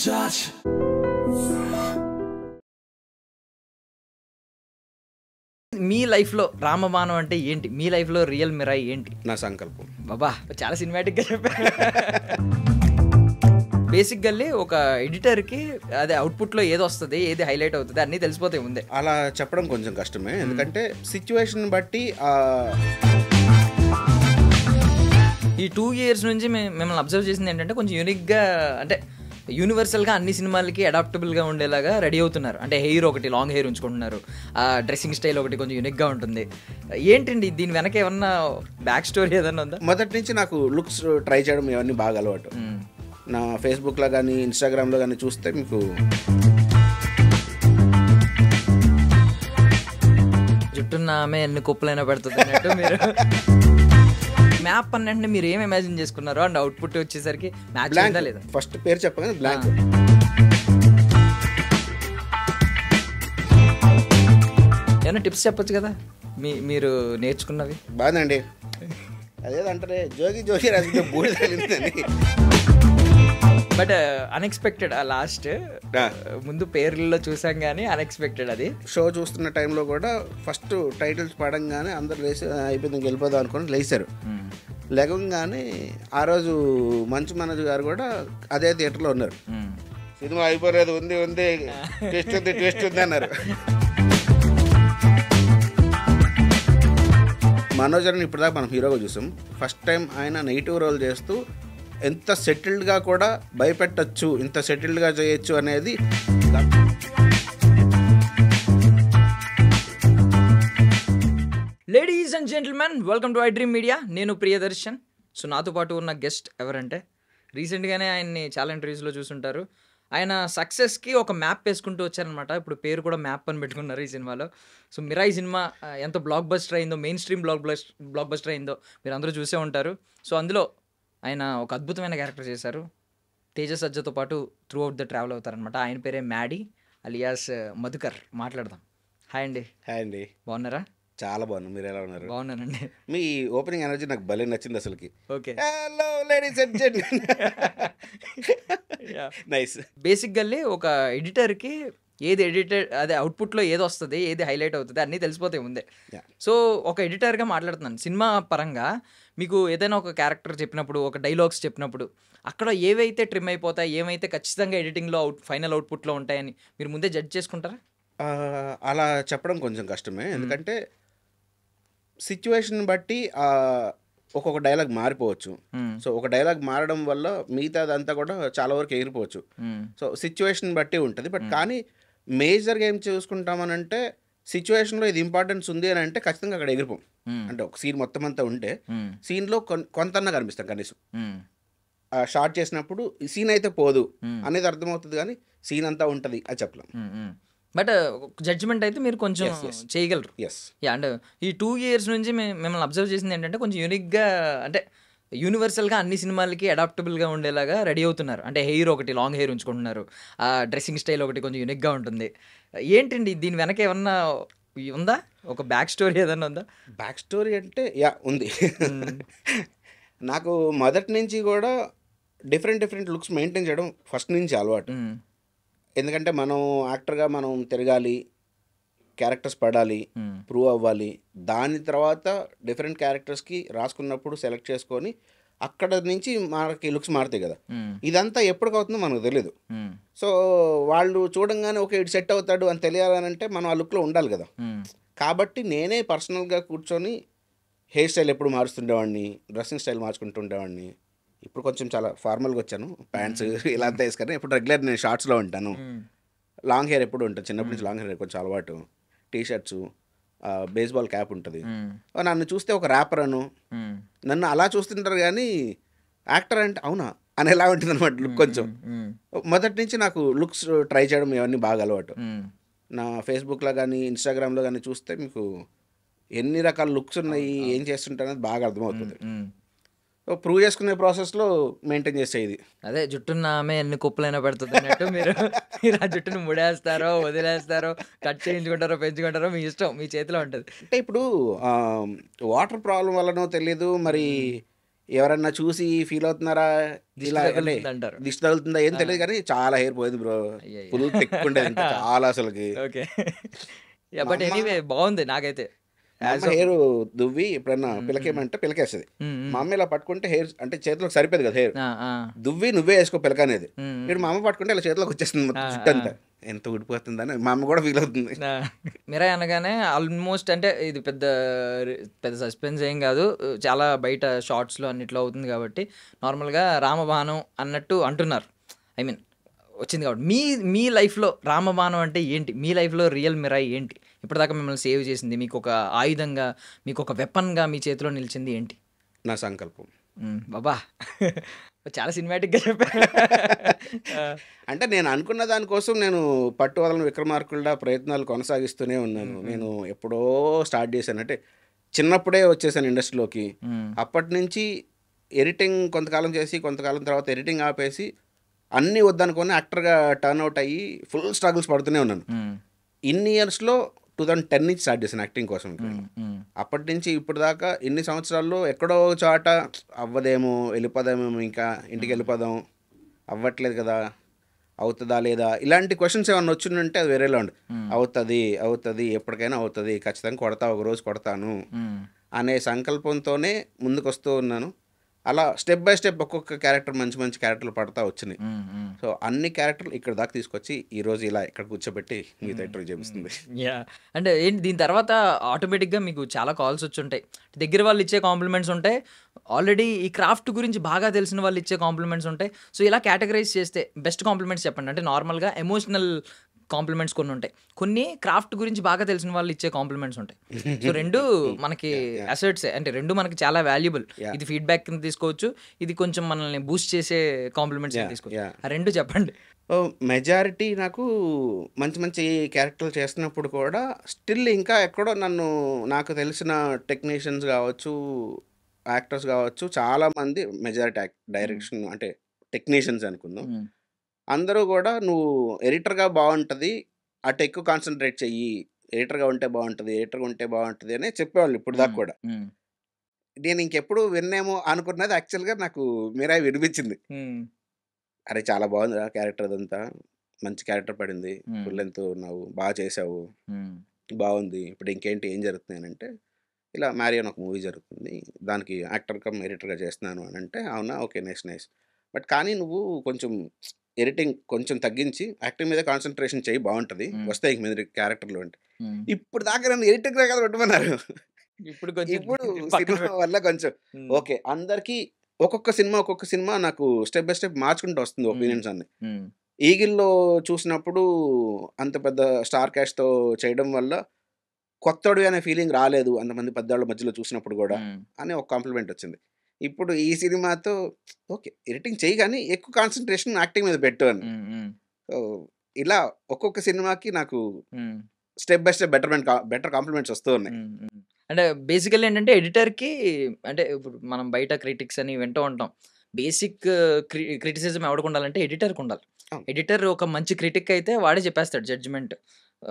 touch. మీ లైఫ్లో రామబాణం అంటే ఏంటి? మీ లైఫ్లో రియల్ మిరాయి ఏంటి? నా సంకల్పం. బాబా చాలా సినిమాటిక్గా చెప్పారు. బేసిక్గా ఒక ఎడిటర్కి అదే అవుట్పుట్లో ఏది వస్తుంది, ఏది హైలైట్ అవుతుంది అన్నీ తెలిసిపోతాయి ముందే. అలా చెప్పడం కొంచెం కష్టమే, ఎందుకంటే సిచ్యువేషన్ బట్టి ఈ 2 years నుంచి మిమ్మల్ని అబ్జర్వ్ చేసింది ఏంటంటే కొంచెం యూనిక్గా, అంటే యూనివర్సల్గా అన్ని సినిమాలకి అడాప్టబుల్గా ఉండేలాగా రెడీ అవుతున్నారు. అంటే హెయిర్ ఒకటి లాంగ్ హెయిర్ ఉంచుకుంటున్నారు, ఆ డ్రెస్సింగ్ స్టైల్ ఒకటి కొంచెం యూనిక్గా ఉంటుంది. ఏంటండి దీని వెనక ఏమన్నా బ్యాక్ స్టోరీ ఏదన్నా ఉందా? మొదటి నుంచి నాకు లుక్స్ ట్రై చేయడం ఇవన్నీ బాగా అలవాటు. నా ఫేస్బుక్లో కానీ ఇన్స్టాగ్రామ్లో కానీ చూస్తే మీకు జుట్టున్న ఆమె ఎన్ని కుప్పలైనా పెడుతుంది అన్నట్టు మీరు మ్యాప్ అన్నట్టు మీరు ఏం ఇమాజిన్ చేసుకున్నారు? అండ్ అవుట్పుట్ వచ్చేసరికి మ్యాచ్ ఉందా లేదా? ఫస్ట్ పేరు చెప్పగానే బ్లాంక్. ఏమైనా టిప్స్ చెప్పొచ్చు కదా మీరు నేర్చుకున్నవి? బాగుందండి. అదేదంటారే జోగి జోగి రాజు బూడి తగిలిందని. బట్ అన్ఎక్స్పెక్టెడ్ ఆ లాస్ట్ ముందు పేర్లలో చూసాం కానీ అన్ఎక్స్పెక్టెడ్. అది షో చూస్తున్న టైంలో కూడా ఫస్ట్ టైటిల్స్ పడంగానే అందరు లేచి అయిపోయింది గెలిపోదాం అనుకుని లేచారు. లేకంగానే ఆ రోజు మంచు మనోజ్ గారు కూడా అదే థియేటర్లో ఉన్నారు. సినిమా అయిపోలేదు, ఉంది ఉంది ట్విస్ట్ ఉంది అన్నారు. మనోజ్ అని ఇప్పటిదాకా మనం హీరోగా చూసాం. ఫస్ట్ టైం ఆయన నెగిటివ్ రోల్ చేస్తూ ఎంత సెటిల్డ్గా కూడా భయపెట్టచ్చు, ఇంత సెటిల్డ్గా చేయొచ్చు అనేది. Ladies and gentlemen, welcome to I dream media. నేను ప్రియదర్శన్. సో నాతో పాటు ఉన్న గెస్ట్ ఎవరంటే, రీసెంట్గానే ఆయన్ని చాలా ఇంటర్వ్యూస్లో చూసుంటారు. ఆయన సక్సెస్కి ఒక మ్యాప్ వేసుకుంటూ వచ్చారనమాట. ఇప్పుడు పేరు కూడా మ్యాప్ అని పెట్టుకున్నారు ఈ సినిమాలో. సో మిరాయి సినిమా ఎంత బ్లాక్ బస్టర్ అయిందో, మెయిన్ స్ట్రీమ్ బ్లాక్ బస్టర్ అయిందో మీరు అందరూ చూసే ఉంటారు. సో అందులో ఆయన ఒక అద్భుతమైన క్యారెక్టర్ చేశారు. తేజ సజ్జతో పాటు త్రూ అవుట్ ద ట్రావెల్ అవుతారనమాట. ఆయన పేరే మ్యాడీ అలియాస్ మధుకర్. మాట్లాడదాం. హాయ్ అండి. హాయ్ అండి. బాగున్నారా? చాలా బాగున్నాను. మీరు ఎలా ఉన్నారు? బాగున్నానండి. మీ ఓపెనింగ్ ఎనర్జీ నాకు భలే నచ్చింది అసలుకి. Okay. Hello ladies and gentlemen. Nice. బేసిక్గా ఒక ఎడిటర్కి ఏది అదే అవుట్పుట్లో ఏది వస్తుంది, ఏది హైలైట్ అవుతుంది అన్నీ తెలిసిపోతాయి ముందే. సో ఒక ఎడిటర్గా మాట్లాడుతున్నాను. సినిమా పరంగా మీకు ఏదైనా ఒక క్యారెక్టర్ చెప్పినప్పుడు, ఒక డైలాగ్స్ చెప్పినప్పుడు అక్కడ ఏవైతే ట్రిమ్ అయిపోతాయి, ఏమైతే ఖచ్చితంగా ఎడిటింగ్లో ఫైనల్ అవుట్పుట్లో ఉంటాయని మీరు ముందే జడ్జ్ చేసుకుంటారా? అలా చెప్పడం కొంచెం కష్టమే, ఎందుకంటే సిచ్యువేషన్ బట్టి ఒక్కొక్క డైలాగ్ మారిపోవచ్చు. సో ఒక డైలాగ్ మారడం వల్ల మిగతాదంతా కూడా చాలా వరకు ఎగిరిపోవచ్చు. సో సిచ్యువేషన్ బట్టి ఉంటుంది. బట్ కానీ మేజర్గా ఏం చూసుకుంటామనంటే, సిచ్యువేషన్లో ఇది ఇంపార్టెన్స్ ఉంది అని అంటే ఖచ్చితంగా అక్కడ ఎగిరిపోం. అంటే ఒక సీన్ మొత్తం అంతా ఉంటే సీన్లో కొంతన్నా కనిపిస్తాం కనీసం. షార్ట్ చేసినప్పుడు ఈ సీన్ అయితే పోదు అనేది అర్థమవుతుంది, కానీ సీన్ అంతా ఉంటుంది అది చెప్పలేం. బట్ జడ్జిమెంట్ అయితే మీరు కొంచెం చేయగలరు. అండ్ ఈ 2 years నుంచి మిమ్మల్ని అబ్జర్వ్ చేసింది ఏంటంటే కొంచెం యూనిక్గా, అంటే యూనివర్సల్గా అన్ని సినిమాలకి అడాప్టబుల్గా ఉండేలాగా రెడీ అవుతున్నారు. అంటే హెయిర్ ఒకటి లాంగ్ హెయిర్ ఉంచుకుంటున్నారు, ఆ డ్రెస్సింగ్ స్టైల్ ఒకటి కొంచెం యూనిక్గా ఉంటుంది. ఏంటండి దీని వెనక ఏమన్నా ఉందా? ఒక బ్యాక్ స్టోరీ ఏదన్నా ఉందా? బ్యాక్ స్టోరీ అంటే ఉంది. నాకు మొదటి నుంచి కూడా డిఫరెంట్ లుక్స్ మెయింటైన్ చేయడం ఫస్ట్ నుంచి అలవాటు. ఎందుకంటే మనం యాక్టర్గా మనం తిరగాలి, క్యారెక్టర్స్ పడాలి, ప్రూవ్ అవ్వాలి. దాని తర్వాత డిఫరెంట్ క్యారెక్టర్స్కి రాసుకున్నప్పుడు సెలెక్ట్ చేసుకొని అక్కడ నుంచి మనకి లుక్స్ మారుతాయి కదా. ఇదంతా ఎప్పటికవుతుందో మనకు తెలియదు. సో వాళ్ళు చూడంగానే ఒక ఇటు సెట్ అవుతాడు అని తెలియాలనంటే మనం ఆ లుక్లో ఉండాలి కదా. కాబట్టి నేనే పర్సనల్గా కూర్చొని హెయిర్ స్టైల్ ఎప్పుడు మారుస్తుండేవాడిని, డ్రెస్సింగ్ స్టైల్ మార్చుకుంటూ ఉండేవాడిని. ఇప్పుడు కొంచెం చాలా ఫార్మల్గా వచ్చాను, ప్యాంట్స్ ఇలా అంతా వేసుకొని. ఇప్పుడు రెగ్యులర్ నేను షార్ట్స్లో ఉంటాను. లాంగ్ హెయిర్ ఎప్పుడు ఉంటుంది, చిన్నప్పటి నుంచి లాంగ్ హెయిర్ కొంచెం అలవాటు. టీషర్ట్స్, బేస్బాల్ క్యాప్ ఉంటుంది. నన్ను చూస్తే ఒక ర్యాపర్ అను, నన్ను అలా చూస్తుంటారు, కానీ యాక్టర్ అంటే అవునా అని ఎలా ఉంటుంది అనమాట లుక్. కొంచెం మొదటి నుంచి నాకు లుక్స్ ట్రై చేయడం ఇవన్నీ బాగా అలవాటు. నా ఫేస్బుక్లో కానీ ఇన్స్టాగ్రామ్లో కానీ చూస్తే మీకు ఎన్ని రకాల లుక్స్ ఉన్నాయి, ఏం చేస్తుంటారు అనేది బాగా అర్థమవుతుంది. ప్రూవ్ చేసుకునే ప్రాసెస్లో మెయింటైన్ చేసే ఇది. అదే జుట్టున్న ఆమె ఎన్ని కుప్పలైనా పెడుతుంది అన్నట్టు మీరు ఆ జుట్టును ముడేస్తారో, వదిలేస్తారో, కట్ చేయించుకుంటారో, పెంచుకుంటారో మీ ఇష్టం, మీ చేతిలో ఉంటుంది. అంటే ఇప్పుడు వాటర్ ప్రాబ్లం వల్లనో తెలియదు మరి ఎవరన్నా చూసి ఫీల్ అవుతున్నారా దిష్టి ఇలా అంటే తగులుతుంది అంటారు. దిష్టి తగులుతుందా ఏం ఆ! తెలియదు కానీ చాలా హెయిర్ పోయింది బ్రో. అయ్యయ్యో! ఫుల్ థిక్ ఉండేది ఇంకా చాలా అసలుకి. ఓకే. యాహ్! మా బట్ అమ్మ ఎనీవే బావుంది నాకైతే. మా యాజ్ అమ్మ ఆఫ్ హెయిర్ దువ్వి ఎప్పుడన్నా హ్మ్. హ్మ్. పిలకేయమంటే పిలకేస్తది. హ్మ్. మా హ్మ్. అమ్మ ఇలా పట్టుకుంటే హెయిర్ అంటే చేతిలోకి సరిపోదు కదా హెయిర్. ఆ! ఆ! దువ్వి నువ్వే వేసుకో పిలక అనేది. హ్మ్. ఇప్పుడు హ్మ్. మా అమ్మ పట్టుకుంటే ఇలా చేతిలోకి వచ్చేస్తుంది ఆ! మొత్తం ఆ! జుట్టంతా. ఎంత ఊడిపోతుందని మా అమ్మ కూడా ఫీల్ అవుతుంది. ఆ! 'మిరాయ్' అనగానే ఆల్మోస్ట్ అంటే ఇది పెద్ద సస్పెన్స్ ఏం గాదు. చాలా బయట షార్ట్స్‌లో అన్నిట్లో అవుతుంది గాబట్టి, నార్మల్‌గా 'రామబాణం' అన్నట్టు అంటున్నారు. ఐ మీన్ వచ్చింది కాబట్టి. మీ మీ లైఫ్‌లో 'రామబాణం' అంటే ఏంటి? మీ లైఫ్‌లో రియల్ 'మిరాయ్' ఏంటి? ఇప్పటిదాకా మిమ్మల్ని సేవ్ చేసింది, మీకొక ఆయుధంగా, మీకొక వెపన్‌గా మీ చేతిలో నిలిచింది ఏంటి? నా సంకల్పం. అబ్బా! చాలా సినిమాటిక్‌గా చెప్పారు. ఆ! అంటే నేను అనుకున్న దానికోసం నేను పట్టు వదలని విక్రమార్కుల్లా ప్రయత్నాలు కొనసాగిస్తూనే ఉన్నాను. హ్మ్. హ్మ్. నేను ఎప్పుడో స్టార్ట్ చేశాను. అంటే చిన్నప్పుడే వచ్చేసాను ఇండస్ట్రీలోకి. హ్మ్. అప్పటినుంచి ఎడిటింగ్ కొంతకాలం చేసి, కొంతకాలం తర్వాత ఎడిటింగ్ ఆపేసి, అన్నీ వద్దనుకోని యాక్టర్‌గా టర్న్ అవుట్ అయ్యి ఫుల్ స్ట్రగుల్స్ పడుతూనే ఉన్నాను. హ్మ్. ఇన్ని ఇయర్స్‌లో 2010 నుంచి స్టార్ట్ చేశాను యాక్టింగ్ కోసం ఇంక నేను. హ్మ్. హ్మ్. అప్పటి నుంచి ఇప్పటి దాకా ఇన్ని సంవత్సరాల్లో ఎక్కడో చోట అవ్వదేమో, వెళ్ళిపోదామేమో ఇంకా హ్మ్. ఇంటికెళ్ళిపోదాం, అవ్వట్లేదు కదా! అవుతదా లేదా? ఇలాంటి క్వెషన్స్ ఏమన్నా వచ్చుండుంటే అది వేరేలా ఉండు. హ్మ్. అవుతది, అవుతది, ఎప్పటికైనా అవుతది, ఖచ్చితంగా కొడతా, ఒకరోజు కొడతాను హ్మ్. అనే సంకల్పంతోనే ముందుకొస్తూ ఉన్నాను. అలా స్టెప్ బై స్టెప్ ఒక్కొక్క క్యారెక్టర్ మంచి మంచి క్యారెక్టర్లు పడతా వచ్చినాయి. హ్మ్. హ్మ్. సో, అన్ని క్యారెక్టర్లు ఇక్కడి దాకా తీసుకొచ్చి ఈరోజు ఇలా ఇక్కడ కూర్చోబెట్టి మీతో హ్మ్. ఇంటర్వ్యూ హ్మ్. చేపిస్తుంది. యాహ్! అంటే ఏంటి దీని తర్వాత ఆటోమేటిక్‌గా మీకు చాలా కాల్స్ వచ్చుంటాయి. దగ్గర వాళ్ళు ఇచ్చే కాంప్లిమెంట్స్ ఉంటాయి. ఆల్రెడీ ఈ క్రాఫ్ట్ గురించి బాగా తెలిసిన వాళ్ళు ఇచ్చే కాంప్లిమెంట్స్ ఉంటాయి. సో, ఇలా కేటగరైజ్ చేస్తే బెస్ట్ కాంప్లిమెంట్స్ చెప్పండి. అంటే నార్మల్‌గా ఎమోషనల్ కాంప్లిమెంట్స్ కొన్ని ఉంటాయి. కొన్ని క్రాఫ్ట్ గురించి బాగా తెలిసిన వాళ్ళు ఇచ్చే కాంప్లిమెంట్స్ ఉంటాయి. సో, 2 హ్మ్. మనకి యాహ్! యాహ్! అసెట్సే. అంటే 2 మనకి చాలా వాల్యుబుల్. యాహ్! ఇది ఫీడ్‌బ్యాక్ కింద తీసుకోవచ్చు. ఇది కొంచెం మనల్ని బూస్ట్ చేసే కాంప్లిమెంట్స్ కింద యాహ్! తీసుకోవచ్చు. యాహ్! ఆ 2 చెప్పండి. మెజారిటీ నాకు మంచి మంచి క్యారెక్టర్లు చేస్తున్నప్పుడు కూడా స్టిల్ ఇంకా ఎక్కడో నాకు తెలిసిన టెక్నీషియన్స్ కావచ్చు, యాక్టర్స్ కావచ్చు, చాలామంది మెజారిటీ హ్మ్. డైరెక్షన్ అంటే టెక్నీషియన్స్ అనుకుందాం. హ్మ్. అందరూ కూడా నువ్వు ఎడిటర్‌గా బావుంటది. అటు ఎక్కువ కాన్సంట్రేట్ చెయ్యి. ఎడిటర్‌గా ఉంటే బావుంటది. ఎడిటర్‌గా ఉంటే బావుంటది అనే చెప్పేవాళ్ళు ఇప్పటిదాకా హ్మ్. కూడా. హ్మ్. నేను ఇంకెప్పుడు విన్నేమో అనుకున్నది యాక్చువల్‌గా నాకు 'మిరాయి' వినిపించింది. హ్మ్. అరే! చాలా బావుందిరా క్యారెక్టర్ అదంతా. మంచి క్యారెక్టర్ పడింది. హ్మ్. ఫుల్ లెంత్ ఉన్నావు. చేశావు. హ్మ్. బావుంది. ఇప్పుడు ఇంకేంటి ఏం జరుగుతున్నాయి అనంటే, ఇలా 'మ్యారీ' అని ఒక మూవీ జరుగుతుంది. దానికి యాక్టర్ కమ్ ఎడిటర్‌గా చేస్తున్నాను అనంటే, అవునా! ఓకే. నైస్. నైస్. బట్ కానీ నువ్వు కొంచెం ఎడిటింగ్ కొంచెం తగ్గించి యాక్టింగ్ మీద కాన్సంట్రేషన్ చెయ్యి బావుంటది. హ్మ్. వస్తాయి ఇంక మీదట క్యారెక్టర్‌లు అంటే. హ్మ్. ఇప్పుడు దాకా నన్ను ఎడిటర్‌గా కదా పెట్టమన్నారు. ఇప్పుడు కొంచెం ఇప్పుడు పక్కన సినిమా పెట్ వల్ల కొంచెం హ్మ్. ఓకే. అందరికీ ఒక్కొక్క సినిమా నాకు స్టెప్ బై స్టెప్ మార్చుకుంటూ వస్తుంది హ్మ్. ఒపీనియన్స్ అన్ని. హ్మ్. 'ఈగిల్‌లో' చూసినప్పుడు అంత పెద్ద స్టార్ కాస్ట్‌తో చేయడం వల్ల కొత్తోడివి అనే ఫీలింగ్ రాలేదు. అంతమంది పెద్దోళ్ళ మధ్యలో చూసినప్పుడు గూడా హ్మ్. అని ఒక కాంప్లిమెంట్ వచ్చింది. ఇప్పుడు ఈ సినిమాతో ఓకే. ఎడిటింగ్ చెయ్యి గానీ ఎక్కువ కాన్సంట్రేషన్ యాక్టింగ్ మీద పెట్టు అని. హ్మ్. హ్మ్. సో, ఇలా ఒక్కొక్క సినిమాకి నాకు హ్మ్. Step by step better compliments వస్తూ ఉన్నాయి. హ్మ్. హ్మ్. అంటే బేసికల్లీ ఏంటంటే ఎడిటర్‌కి అంటే ఇప్పుడు మనం బయట క్రిటిక్స్ అని వింటూ ఉంటాం. బేసిక్ క్రిటిసిజం ఎవడికుండాలంటే ఎడిటర్‌కుండాలి. అవును. ఎడిటర్ ఒక మంచి క్రిటిక్ అయితే వాడే చెప్పేస్తాడు జడ్జ్‌మెంట్.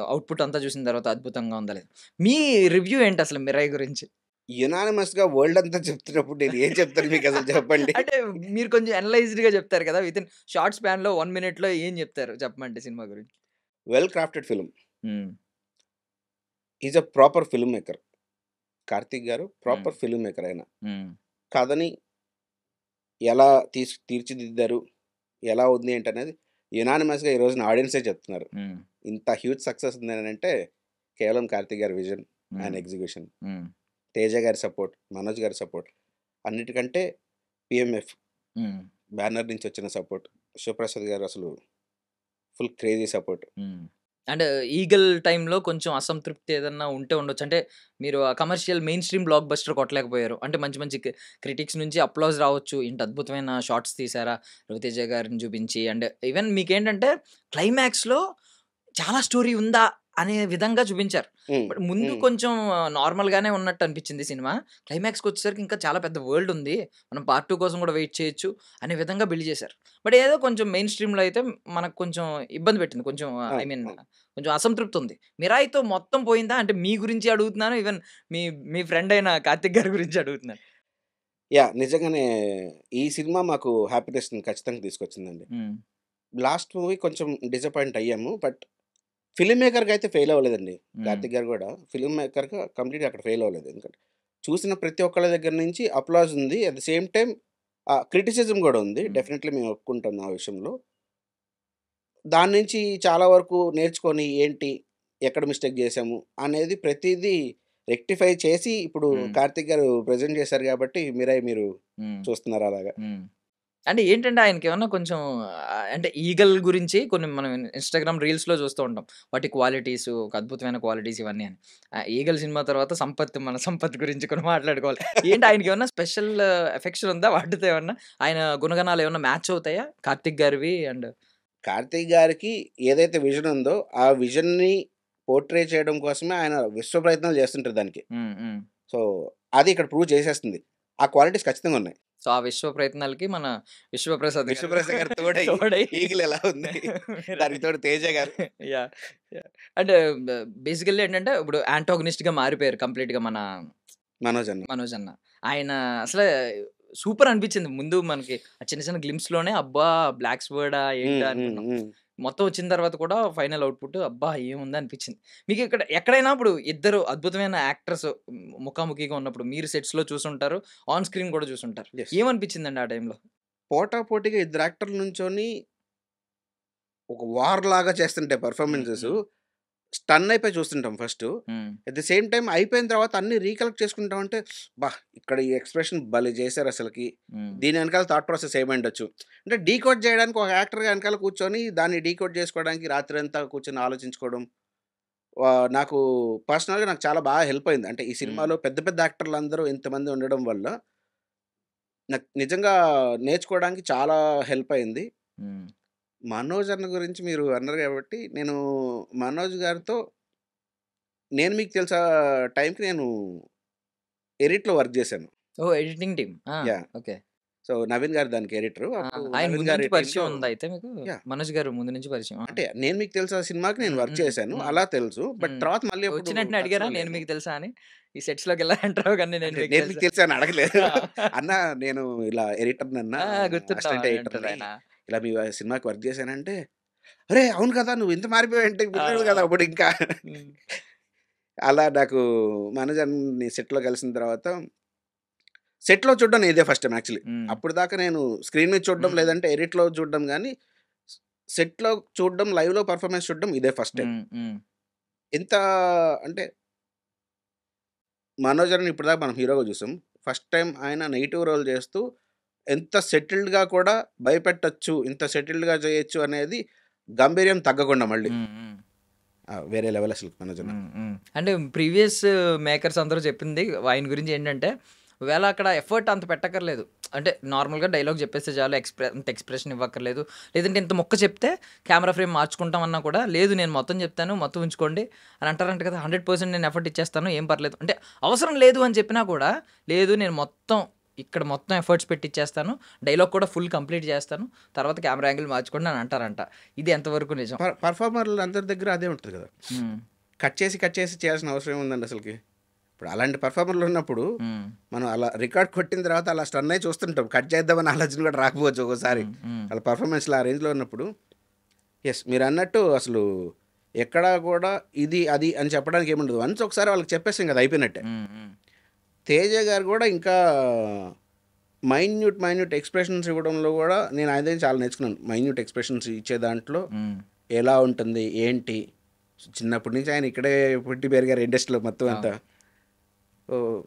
అవుట్‌పుట్ అంతా చూసిన తర్వాత అద్భుతంగా ఉందా లేదా. మీ రివ్యూ ఏంటసలు 'మిరాయ్' గురించి? యునానిమస్‌గా వరల్డ్ అంతా చెప్తున్నప్పుడు నేను ఏం చెప్తాను మీకసలు చెప్పండి? అంటే మీరు కొంచెం అనలైజ్డ్‌గా చెప్తారు కదా! వితిన్ షార్ట్ స్పాన్‌లో 1 మినిట్‌లో ఏం చెప్తారు చెప్పమంటే సినిమా గురించి? Well crafted film. Hmm. Is a proper film maker. Karthik garu hmm. Proper film maker ఆయన. హ్మ్. కథని ఎలా తీర్చిదిద్దారు? ఎలా ఉంది ఏంటనేది యునానిమస్‌గా ఈ రోజున ఆడియన్సే చెప్తున్నారు. హ్మ్. ఇంత హ్యూజ్ సక్సెస్ ఉందనంటే కేవలం కార్తీక్ గారి విజన్, ఆయన హ్మ్. ఎగ్జిక్యూషన్, హ్మ్. తేజ గారి సపోర్ట్, మనోజ్ గారి సపోర్ట్, అన్నిటికంటే పీఎంఎఫ్ హ్మ్. బ్యానర్ నుంచి వచ్చిన సపోర్ట్. శివప్రసాద్ గారు అసలు ఫుల్ క్రేజీ సపోర్ట్. హ్మ్. అంటే 'ఈగల్' టైమ్‌లో కొంచెం అసంతృప్తి ఏదన్నా ఉంటే ఉండొచ్చు. అంటే మీరు ఆ commercial mainstream blockbuster కొట్టలేకపోయారు. అంటే మంచి మంచి క్రిటిక్స్ నుంచి అప్లాజ్ రావచ్చు. ఇంత అద్భుతమైన షాట్స్ తీశారా 'రవితేజ' గారిని చూపించి అండ్ ఈవెన్ మీకేంటంటే క్లైమాక్స్‌లో చాలా స్టోరీ ఉందా అనే విధంగా చూపించారు. హ్మ్. బట్ ముందు హ్మ్. కొంచెం నార్మల్‌గానే ఉన్నట్టు అనిపించింది సినిమా. క్లైమాక్స్‌కొచ్చేసరికి ఇంకా చాలా పెద్ద వరల్డ్ ఉంది. మనం పార్ట్ 2 కోసం కూడా వెయిట్ చేయొచ్చు అనే విధంగా బిల్డ్ చేశారు. బట్ ఏదో కొంచెం మెయిన్ స్ట్రీమ్‌లో అయితే మనకు కొంచెం ఇబ్బంది పెట్టింది. కొంచెం ఐ అవును. మీన్ అవును. కొంచెం అసంతృప్తి ఉంది. 'మిరాయి'తో మొత్తం పోయిందా? అంటే మీ గురించి అడుగుతున్నాను. ఈవెన్ మీ మీ ఫ్రెండ్ అయిన కార్తిక్ గారి గురించి అడుగుతున్నాను. నిజంగానే ఈ సినిమా మాకు హ్యాపీనెస్‌ని ఖచ్చితంగా తీసుకొచ్చిందండి. హ్మ్. లాస్ట్ మూవీ కొంచెం డిసప్పాయింట్ అయ్యాము. బట్ ఫిల్మ్ మేకర్‌గా అయితే ఫెయిల్ అవ్వలేదండి. హ్మ్. కార్తిక్ గారు గూడా ఫిల్మ్ మేకర్‌గా కంప్లీట్‌గా అక్కడ ఫెయిల్ అవ్వలేదు. ఎందుకంటే చూసిన ప్రతి ఒక్కళ్ళ దగ్గర నుంచి అప్లాజ్ ఉంది. At the same time criticism గూడా ఉంది. హ్మ్. డెఫినెట్‌లీ మేము ఒప్పుకుంటాం ఆ విషయంలో. దాని నుంచి చాలా వరకు నేర్చుకొని ఏంటి, ఎక్కడ మిస్టేక్ జేశాము అనేది ప్రతీదీ రెక్టిఫై చేసి ఇప్పుడు హ్మ్. కార్తిక్ గారు ప్రెజెంట్ చేశారు గాబట్టి మీరు హ్మ్. చూస్తున్నారు అలాగా. హ్మ్. అంటే ఏంటంటే ఆయనకేమన్నా కొంచెం అంటే ఈగల్ గురించి కొన్ని మనం ఇన్‌స్టాగ్రామ్ రీల్స్‌లో చూస్తూ ఉంటాం. వాటి క్వాలిటీసు, ఒక అద్భుతమైన క్వాలిటీస్ ఇవన్నీ అని. 'ఈగల్' సినిమా తర్వాత 'సంపత్' మన 'సంపత్' గురించి కొన్ని మాట్లాడుకోవాలి. ఏంటి ఆయనకేమన్నా స్పెషల్ ఎఫెక్షన్ ఉందా వాటితో ఏమన్నా? ఆయన గుణగణాలు ఏమన్నా మ్యాచ్ అవుతాయా? కార్తిక్ గారివి అండ్ కార్తీక్ గారికి ఏదైతే విజన్ ఉందో, ఆ విజన్‌ని పోర్ట్రే చేయడం కోసమే ఆయన విశ్వ ప్రయత్నాలు చేస్తుంటారు దానికి. హ్మ్. హ్మ్. సో, అది ఇక్కడ ప్రూవ్ చేసేస్తుంది. ఆ క్వాలిటీస్ ఖచ్చితంగా ఉన్నాయి. సో, ఆ విశ్వ ప్రయత్నాలకి మన విశ్వప్రసాద్ గారు విశ్వప్రసాద్ గారు తోడై తోడై ఈగలు ఎలా ఉంది. దానికి తోడు తేజ గారు. యాహ్! యాహ్! అంటే బేసికల్లీ ఏంటంటే ఇప్పుడు యాంటాగనిస్ట్‌గా మారిపోయారు కంప్లీట్‌గా మన మనోజ్ అన్న. మనోజ్ అన్న. ఆయన అసల సూపర్ అనిపించింది. ముందు మనకి ఆ చిన్న చిన్న గ్లింప్స్‌లోనే అబ్బా! బ్లాక్ స్వర్డా ఏంటా అనుకున్నాం. హ్మ్. మొత్తం వచ్చిన తర్వాత కూడా ఫైనల్ అవుట్‌పుట్ అబ్బా! ఏముంది అనిపించింది. మీకు ఇక్కడ ఎక్కడైనా ఇప్పుడు ఇద్దరు అద్భుతమైన యాక్టర్స్ ముఖాముఖిగా ఉన్నప్పుడు మీరు సెట్స్‌లో చూసుంటారు. ఆన్ స్క్రీన్ కూడా చూసుంటారు. యెస్. ఏమనిపించిందండి ఆ టైంలో? పోటాపోటీగా ఇద్దరు యాక్టర్లు నుంచొని ఒక వార్ లాగా చేస్తుంటే హ్మ్. పెర్ఫార్మన్సెస్ హ్మ్. స్టన్ అయిపోయి చూస్తుంటాం ఫస్టు. హ్మ్. అట్ ద సేమ్ టైమ్ అయిపోయిన తర్వాత అన్నీ రీకలెక్ట్ చేసుకుంటా ఉంటే, ఇక్కడ ఈ ఎక్స్‌ప్రెషన్ భలే చేశారసలకి. హ్మ్. దీని వెనకాల థాట్ ప్రాసెస్ ఏమైయుండొచ్చు. అంటే డీకోడ్ చేయడానికి ఒక యాక్టర్‌గా వెనకాల కూర్చొని, దాన్ని డీకోడ్ చేసుకోవడానికి రాత్రంతా కూర్చొని ఆలోచించుకోవడం. నాకు పర్సనల్‌గా నాకు చాలా బాగా హెల్ప్ అయింది. అంటే ఈ హ్మ్. సినిమాలో పెద్ద పెద్ద యాక్టర్లందరూ ఇంతమంది ఉండడం వల్ల, నాకు నిజంగా నేర్చుకోవడానికి చాలా హెల్ప్ అయింది. హ్మ్. మనోజ్ అన్న గురించి మీరు అన్నారు కాబట్టి, నేను మనోజ్ గారితో 'నేను మీకు తెలుసా' టైంకి నేను ఎడిట్‌లో వర్క్ జేశాను. ఓహ్! Editing team. ఆ! Yeah! Okay. So, Naveen garu దానికి ఎడిటరు. ఆ! అప్పుడు ఆయన నవీన్ ముందు గారి నుంచి టీమ్‌లో పరిచయం ఉందా అయితే మీకు? యాహ్! మనోజ్ గారు ముందు నుంచి పరిచయం. ఆ! అంటే 'నేను మీకు తెలుసా' సినిమాకి నేను హ్మ్. వర్క్ హ్మ్. చేశాను. హ్మ్. అలా తెలుసు. బట్ హ్మ్. తర్వాత మళ్ళీ ఎప్పుడు వచ్చిన వెంటనే అడిగారా టచ్‌లో నేను లేము. మీకు తెలుసా అని? ఈ సెట్స్‌లోకి ఎలా ఎంటర్ అవ్వగానే నేను అంటే మీకు 'నేను మీకు తెలుసా? తెలుసా' అని అడగలేదు. ఆ! "అన్న నేను ఇలా ఎడిటర్‌నన్నా, ఆ! గుర్తున్నాం అసిస్టెంట్ అని ఎడిటర్‌ని. అంటారాయన. ఇలా మీ సినిమాకి వర్క్ చేశానంటే" "అరేయ్! అవును కదా! నువ్వు ఇంత మారిపోయావంటే ఆ! పిల్లోడు కదా! అప్పుడు ఇంకా." హ్మ్. అలా నాకు మనోజ్ అన్నని సెట్‌లో కలిసిన తర్వాత సెట్‌లో చూడడం ఇదే ఫస్ట్ టైమ్ యాక్చువల్లీ. హ్మ్. అప్పటిదాకా నేను స్క్రీన్ మీద చూడడం, హ్మ్. లేదంటే ఎడిట్‌లో చూడడం గానీ, సెట్‌లో చూడడం, లైవ్‌లో పెర్ఫార్మన్స్ చూడడం ఇదే ఫస్ట్ టైమ్. హ్మ్. హ్మ్. ఎంత అంటే 'మనోజ్' అన్నని ఇప్పటిదాకా మనం హీరోగా చూసాం. ఫస్ట్ టైమ్ ఆయన నెగెటివ్ రోల్ చేస్తూ ఎంత సెటిల్డ్‌గా కూడా భయపెట్టొచ్చు, ఇంత సెటిల్డ్‌గా చేయొచ్చు అనేది గంభీర్యం తగ్గకుండా మళ్ళీ. హ్మ్. హ్మ్. వేరే లెవెల్ అసలు 'మనోజ్' అన్న. హ్మ్. హ్మ్. అంటే ప్రీవియస్ మేకర్స్ అందరూ చెప్పింది ఆయన గురించి ఏంటంటే, ఒకవేళ అక్కడ ఎఫర్ట్ అంత పెట్టక్కర్లేదు. అంటే నార్మల్‌గా డైలాగ్ చెప్పేస్తే చాలు అంత ఎక్స్‌ప్రెషన్ ఇవ్వక్కర్లేదు. లేదంటే ఇంత ముక్క చెప్తే కెమెరా ఫ్రేమ్ మార్చుకుంటాం అన్నా కూడా, లేదు నేను మొత్తం చెప్తాను, మొత్తం ఉంచుకోండి అని అంటారంట కదా! 100% నేను ఎఫర్ట్ ఇచ్చేస్తాను ఏం పర్లేదు. అంటే అవసరం లేదు అని చెప్పినా కూడా, లేదు నేను మొత్తం ఇక్కడ మొత్తం ఎఫర్ట్స్ పెట్టి ఇచ్చేస్తాను. డైలాగ్ కూడా ఫుల్ కంప్లీట్ చేస్తాను. తర్వాత కెమెరా యాంగిల్ మార్చుకోండి అని అంటారంట. ఇది ఎంతవరకు నిజం? పెర్ఫార్మర్‌లు అందరి దగ్గర అదే ఉంటది కదా! హ్మ్. కట్ చేసి చేయాల్సిన అవసరం ఏముందండి అసలకి? ఇప్పుడు అలాంటి పెర్ఫార్మర్‌లు ఉన్నప్పుడు హ్మ్. మనం అలా రికార్డ్ కొట్టిన తర్వాత అలా స్టన్ అయ్యి చూస్తుంటాం. కట్ చేద్దామని ఆలోచన కూడా రాకపోవచ్చు ఒక్కోసారి. హ్మ్. హ్మ్. వాళ్ళ పెర్ఫార్మన్స్‌లు ఆ రేంజ్‌లో ఉన్నప్పుడు మీరన్నట్టు అసలు ఎక్కడా కూడా ఇది, అది అని చెప్పడానికి ఏముండదు. వన్స్ ఒకసారి వాళ్ళకి చెప్పేసాం కదా! అయిపోయినట్టే. హ్మ్. హ్మ్. తేజ గారు కూడా ఇంకా మైన్యూట్ ఎక్స్‌ప్రెషన్స్ ఇవ్వడంలో కూడా నేను ఆయన దగ్గర చాలా నేర్చుకున్నాను. మైన్యూట్ ఎక్స్‌ప్రెషన్స్ ఇచ్చే దాంట్లో హ్మ్. ఎలా ఉంటుంది? ఏంటి? చిన్నప్పటి నుంచి ఆయన ఇక్కడే పుట్టి పెరిగారు ఇండస్ట్రీలో మొత్తం అంతా. అవును. ఓహ్!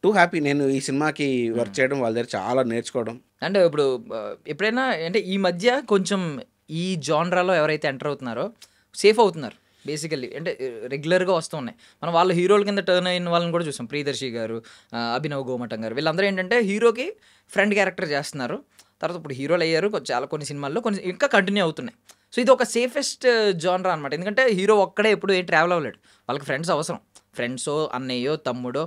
టూ హ్యాపీ నేను ఈ సినిమాకి వర్క్ హ్మ్. చేయడం, వాళ్ళ దగ్గర చాలా నేర్చుకోవడం. అంటే ఇప్పుడు ఎప్పుడైనా అంటే ఈ మధ్య కొంచెం ఈ జానరాలో ఎవరైతే ఎంటర్ అవుతున్నారో సేఫ్ అవుతున్నారు. బేసికల్లీ అంటే రెగ్యులర్‌గా వస్తూ ఉన్నాయి. మనం వాళ్ళ హీరోల కింద టర్న్ అయిన వాళ్ళని కూడా చూసాం. 'ప్రియదర్శి' గారు, 'అభినవ్ గోమటం' గారు వీళ్ళందరూ ఏంటంటే హీరోకి ఫ్రెండ్ క్యారెక్టర్ చేస్తున్నారు. తర్వాత ఇప్పుడు హీరోలు అయ్యారు. కొన్ని సినిమాల్లో కొన్ని ఇంకా కంటిన్యూ అవుతున్నాయి. సో ఇది ఒక సేఫెస్ట్ జానరా అనమాట. ఎందుకంటే హీరో ఒక్కడే ఎప్పుడు ట్రావెల్ అవ్వలేడు. వాళ్ళకి ఫ్రెండ్స్ అవసరం. ఫ్రెండ్సో, అన్నయ్యో, తమ్ముడో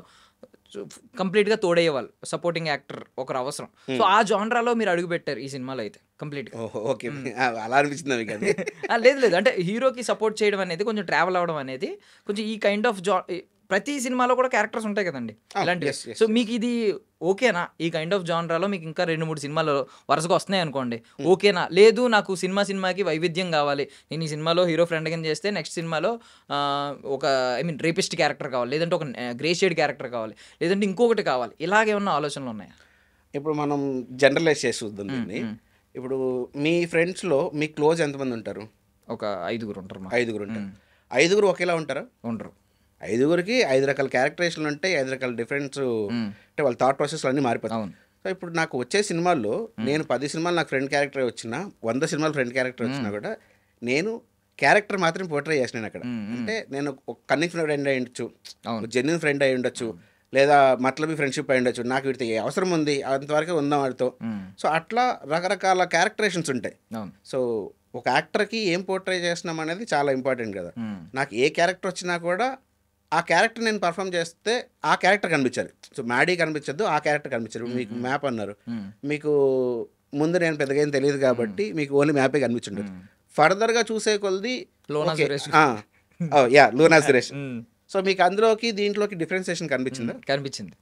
కంప్లీట్‌గా తోడయ్యేవాళ్ళు. సపోర్టింగ్ యాక్టర్ ఒకరు అవసరం. సో, హ్మ్. ఆ జానరాలో మీరు అడుగుపెట్టారు ఈ సినిమాలో అయితే కంప్లీట్‌గా. ఓహో! ఓకే. హ్మ్. అలా అనిపించిందా మీకది? లేదు. లేదు. అంటే హీరోకి సపోర్ట్ చేయడం అనేది కొంచెం ట్రావెల్ అవ్వడం అనేది కొంచెం ఈ కైండ్ ఆఫ్ ప్రతి సినిమాలో కూడా క్యారెక్టర్స్ ఉంటాయి కదండి ఇలాంటివి. సో మీకు ఇది ఓకేనా? ఈ కైండ్ ఆఫ్ జానరాలో మీకు ఇంకా 2-3 సినిమాలు వరుసగా వస్తున్నాయి అనుకోండి, ఓకేనా? లేదు నాకు సినిమాకి వైవిధ్యం కావాలి, నేను ఈ సినిమాలో హీరో ఫ్రెండ్ కింద చేస్తే నెక్స్ట్ సినిమాలో ఒక రేపిస్ట్ క్యారెక్టర్ కావాలి, లేదంటే ఒక గ్రే షేడ్ క్యారెక్టర్ కావాలి, లేదంటే ఇంకొకటి కావాలి, ఇలాగేమన్నా ఆలోచనలు ఉన్నాయా? ఇప్పుడు మనం జనరలైజ్ చేసి చూద్దాం దీన్ని. ఇప్పుడు మీ ఫ్రెండ్స్లో మీ క్లోజ్ ఎంతమంది ఉంటారు? ఒక 5 ఉంటారు. 5 ఉంటారు. 5 ఒకేలా ఉంటారా? ఉండరు. 5కి 5 రకాల క్యారెక్టరేషన్లు ఉంటాయి, 5 రకాల డిఫరెన్స్, అంటే వాళ్ళ థాట్ ప్రాసెస్లు అన్నీ మారిపోతాయి. సో ఇప్పుడు నాకు వచ్చే సినిమాల్లో నేను 10 సినిమాలు నాకు ఫ్రెండ్ క్యారెక్టర్ వచ్చినా, 100 సినిమాలు ఫ్రెండ్ క్యారెక్టర్ వచ్చినా కూడా నేను క్యారెక్టర్ మాత్రం పోర్ట్రే చేసినాను అక్కడ. అంటే నేను ఒక కన్నింగ్ ఫ్రెండ్ అయి ఉండొచ్చు, జెన్యున్ ఫ్రెండ్ అయి ఉండొచ్చు, లేదా మతలబీ ఫ్రెండ్షిప్ అయి ఉండొచ్చు, నాకు వీటితో అవసరం ఉంది అంతవరకే ఉందాం వాడితో. సో అట్లా రకరకాల క్యారెక్టరేషన్స్ ఉంటాయి. సో ఒక యాక్టర్కి ఏం పోర్ట్రే చేస్తున్నాం అనేది చాలా ఇంపార్టెంట్ కదా. నాకు ఏ క్యారెక్టర్ వచ్చినా కూడా ఆ క్యారెక్టర్ నేను పర్ఫామ్ చేస్తే ఆ క్యారెక్టర్ కనిపించాలి. సో మ్యాడీ కనిపించద్దు, ఆ క్యారెక్టర్ కనిపించదు. మీకు మ్యాప్ అన్నారు, మీకు ముందు నేను పెద్దగా ఏం తెలియదు కాబట్టి మీకు ఓన్లీ మ్యాపే కనిపించుండదు. ఫర్దర్గా చూసే కొలది లూనా సురేష్. సో మీకు అందులోకి దీంట్లోకి డిఫరెన్సియేషన్ కనిపించింది.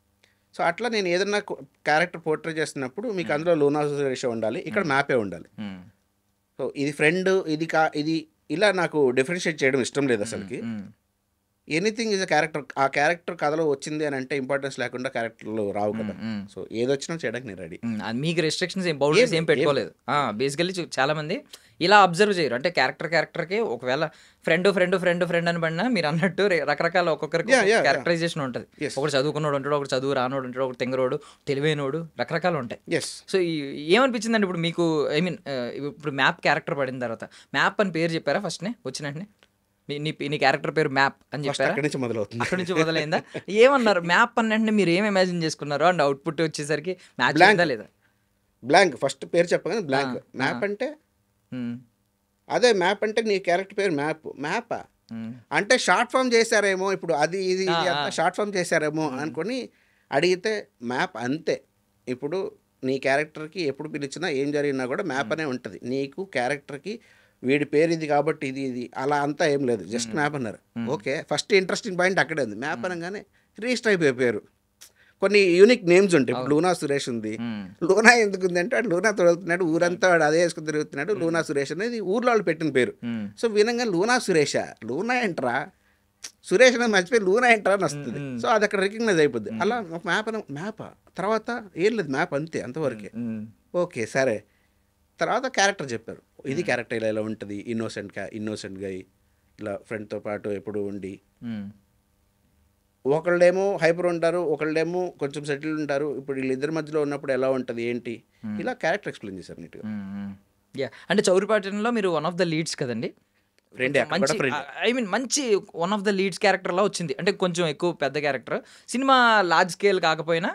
సో అట్లా నేను ఏదన్నా క్యారెక్టర్ పోర్ట్రే చేస్తున్నప్పుడు మీకు అందులో లూనా సురేష్ ఉండాలి, ఇక్కడ మ్యాపే ఉండాలి. సో ఇది ఫ్రెండ్, ఇది ఇలా నాకు డిఫరెన్షియేట్ చేయడం ఇష్టం లేదు అసలుకి. Anything is a character. ఆ క్యారెక్టర్ కథలో వచ్చింది అని అంటే ఇంపార్టెన్స్ లేకుండా క్యారెక్టర్లు రావు కదా. సో ఏదొచ్చినా చేయడానికి నేను రెడీ. మీకు రెస్ట్రిక్షన్స్ బౌండరీస్ ఏం పెట్టుకోలేదు. బేసికల్లీ చాలా మంది ఇలా అబ్జర్వ్ చేయరు. అంటే క్యారెక్టర్కి ఒకవేళ ఫ్రెండ్ అని పడినా మీరు అన్నట్టు రకరకాల ఒక్కొక్కరికి క్యారెక్టరైజేషన్ ఉంటుంది. ఒకటి చదువుకున్నోడు ఉంటాడు, ఒకటి చదువు రానోడు ఉంటాడు, ఒకటి తెంగరోడు, తెలివైనోడు, రకరకాలు ఉంటాయి. సో ఏమనిపించిందండి ఇప్పుడు మీకు? ఇప్పుడు మ్యాప్ క్యారెక్టర్ పడిన తర్వాత మ్యాప్ అని పేరు చెప్పారా ఫస్ట్నే వచ్చినట్టు? నీ క్యారెక్టర్ పేరు మ్యాప్ అని చెప్పారా? అక్కడి నుంచి మొదలైందా? ఏమన్నారు మ్యాప్ అన్నట్టు? మీరు ఏం ఇమాజిన్ చేసుకున్నారు? అండ్ అవుట్పుట్ వచ్చేసరికి మ్యాచ్ అయిందా లేదా? బ్లాంక్. ఫస్ట్ పేరు చెప్పగానే బ్లాంక్. మ్యాప్ అంటే అదే మ్యాప్ అంటే నీ క్యారెక్టర్ పేరు మ్యాపా అంటే షార్ట్ ఫామ్ చేశారేమో, ఇప్పుడు అది ఇది షార్ట్ ఫామ్ చేశారేమో అనుకొని అడిగితే మ్యాప్ అంతే. ఇప్పుడు నీ క్యారెక్టర్కి ఎప్పుడు పిలిచినా ఏం జరిగినా కూడా మ్యాప్ అనే ఉంటుంది. నీకు క్యారెక్టర్కి వీడి పేరు ఇది కాబట్టి ఇది అలా అంతా ఏం లేదు, జస్ట్ మ్యాప్ అన్నారు. ఓకే, ఫస్ట్ ఇంట్రెస్టింగ్ పాయింట్ అక్కడే ఉంది. మ్యాప్ అనగానే రిజిస్టర్ అయిపోయే పేరు. కొన్ని యూనిక్ నేమ్స్ ఉంటాయి. ఇప్పుడు లూనా సురేష్ ఉంది. లూనా ఎందుకు ఉంది అంటే వాడు లూనా తొడుగుతున్నాడు, ఊరంతా వాడు అదే వేసుకుని తిరుగుతున్నాడు. లూనా సురేష్ అనేది ఊర్లో వాళ్ళు పెట్టిన పేరు. సో వినంగా లూనా సురేషా, లూనా ఏంట్రా, సురేష్ అనేది మర్చిపోయి లూనా ఏంట్రా అని వస్తుంది. సో అది అక్కడ రికగ్నైజ్ అయిపోద్ది. అలా ఒక మ్యాపా తర్వాత ఏం లేదు, మ్యాప్ అంతే, అంతవరకే. ఓకే సరే. తర్వాత క్యారెక్టర్ చెప్పారు, ఇది క్యారెక్టర్ ఇలా ఉంటుంది, ఇన్నోసెంట్గా ఇలా ఫ్రెండ్తో పాటు ఎప్పుడు ఉండి, ఒకళ్ళేమో హైపర్ ఉంటారు, ఒకళ్ళేమో కొంచెం సెటిల్ ఉంటారు. ఇప్పుడు వీళ్ళిద్దరి మధ్యలో ఉన్నప్పుడు ఎలా ఉంటుంది ఏంటి, ఇలా క్యారెక్టర్ ఎక్స్ప్లెయిన్ చేశారు నీట్గా. అంటే చౌరిపాటంలో మీరు వన్ ఆఫ్ ద లీడ్స్ కదండి, మంచి వన్ ఆఫ్ ద లీడ్స్ క్యారెక్టర్లా వచ్చింది. అంటే కొంచెం ఎక్కువ పెద్ద క్యారెక్టర్, సినిమా లార్జ్ స్కేల్ కాకపోయినా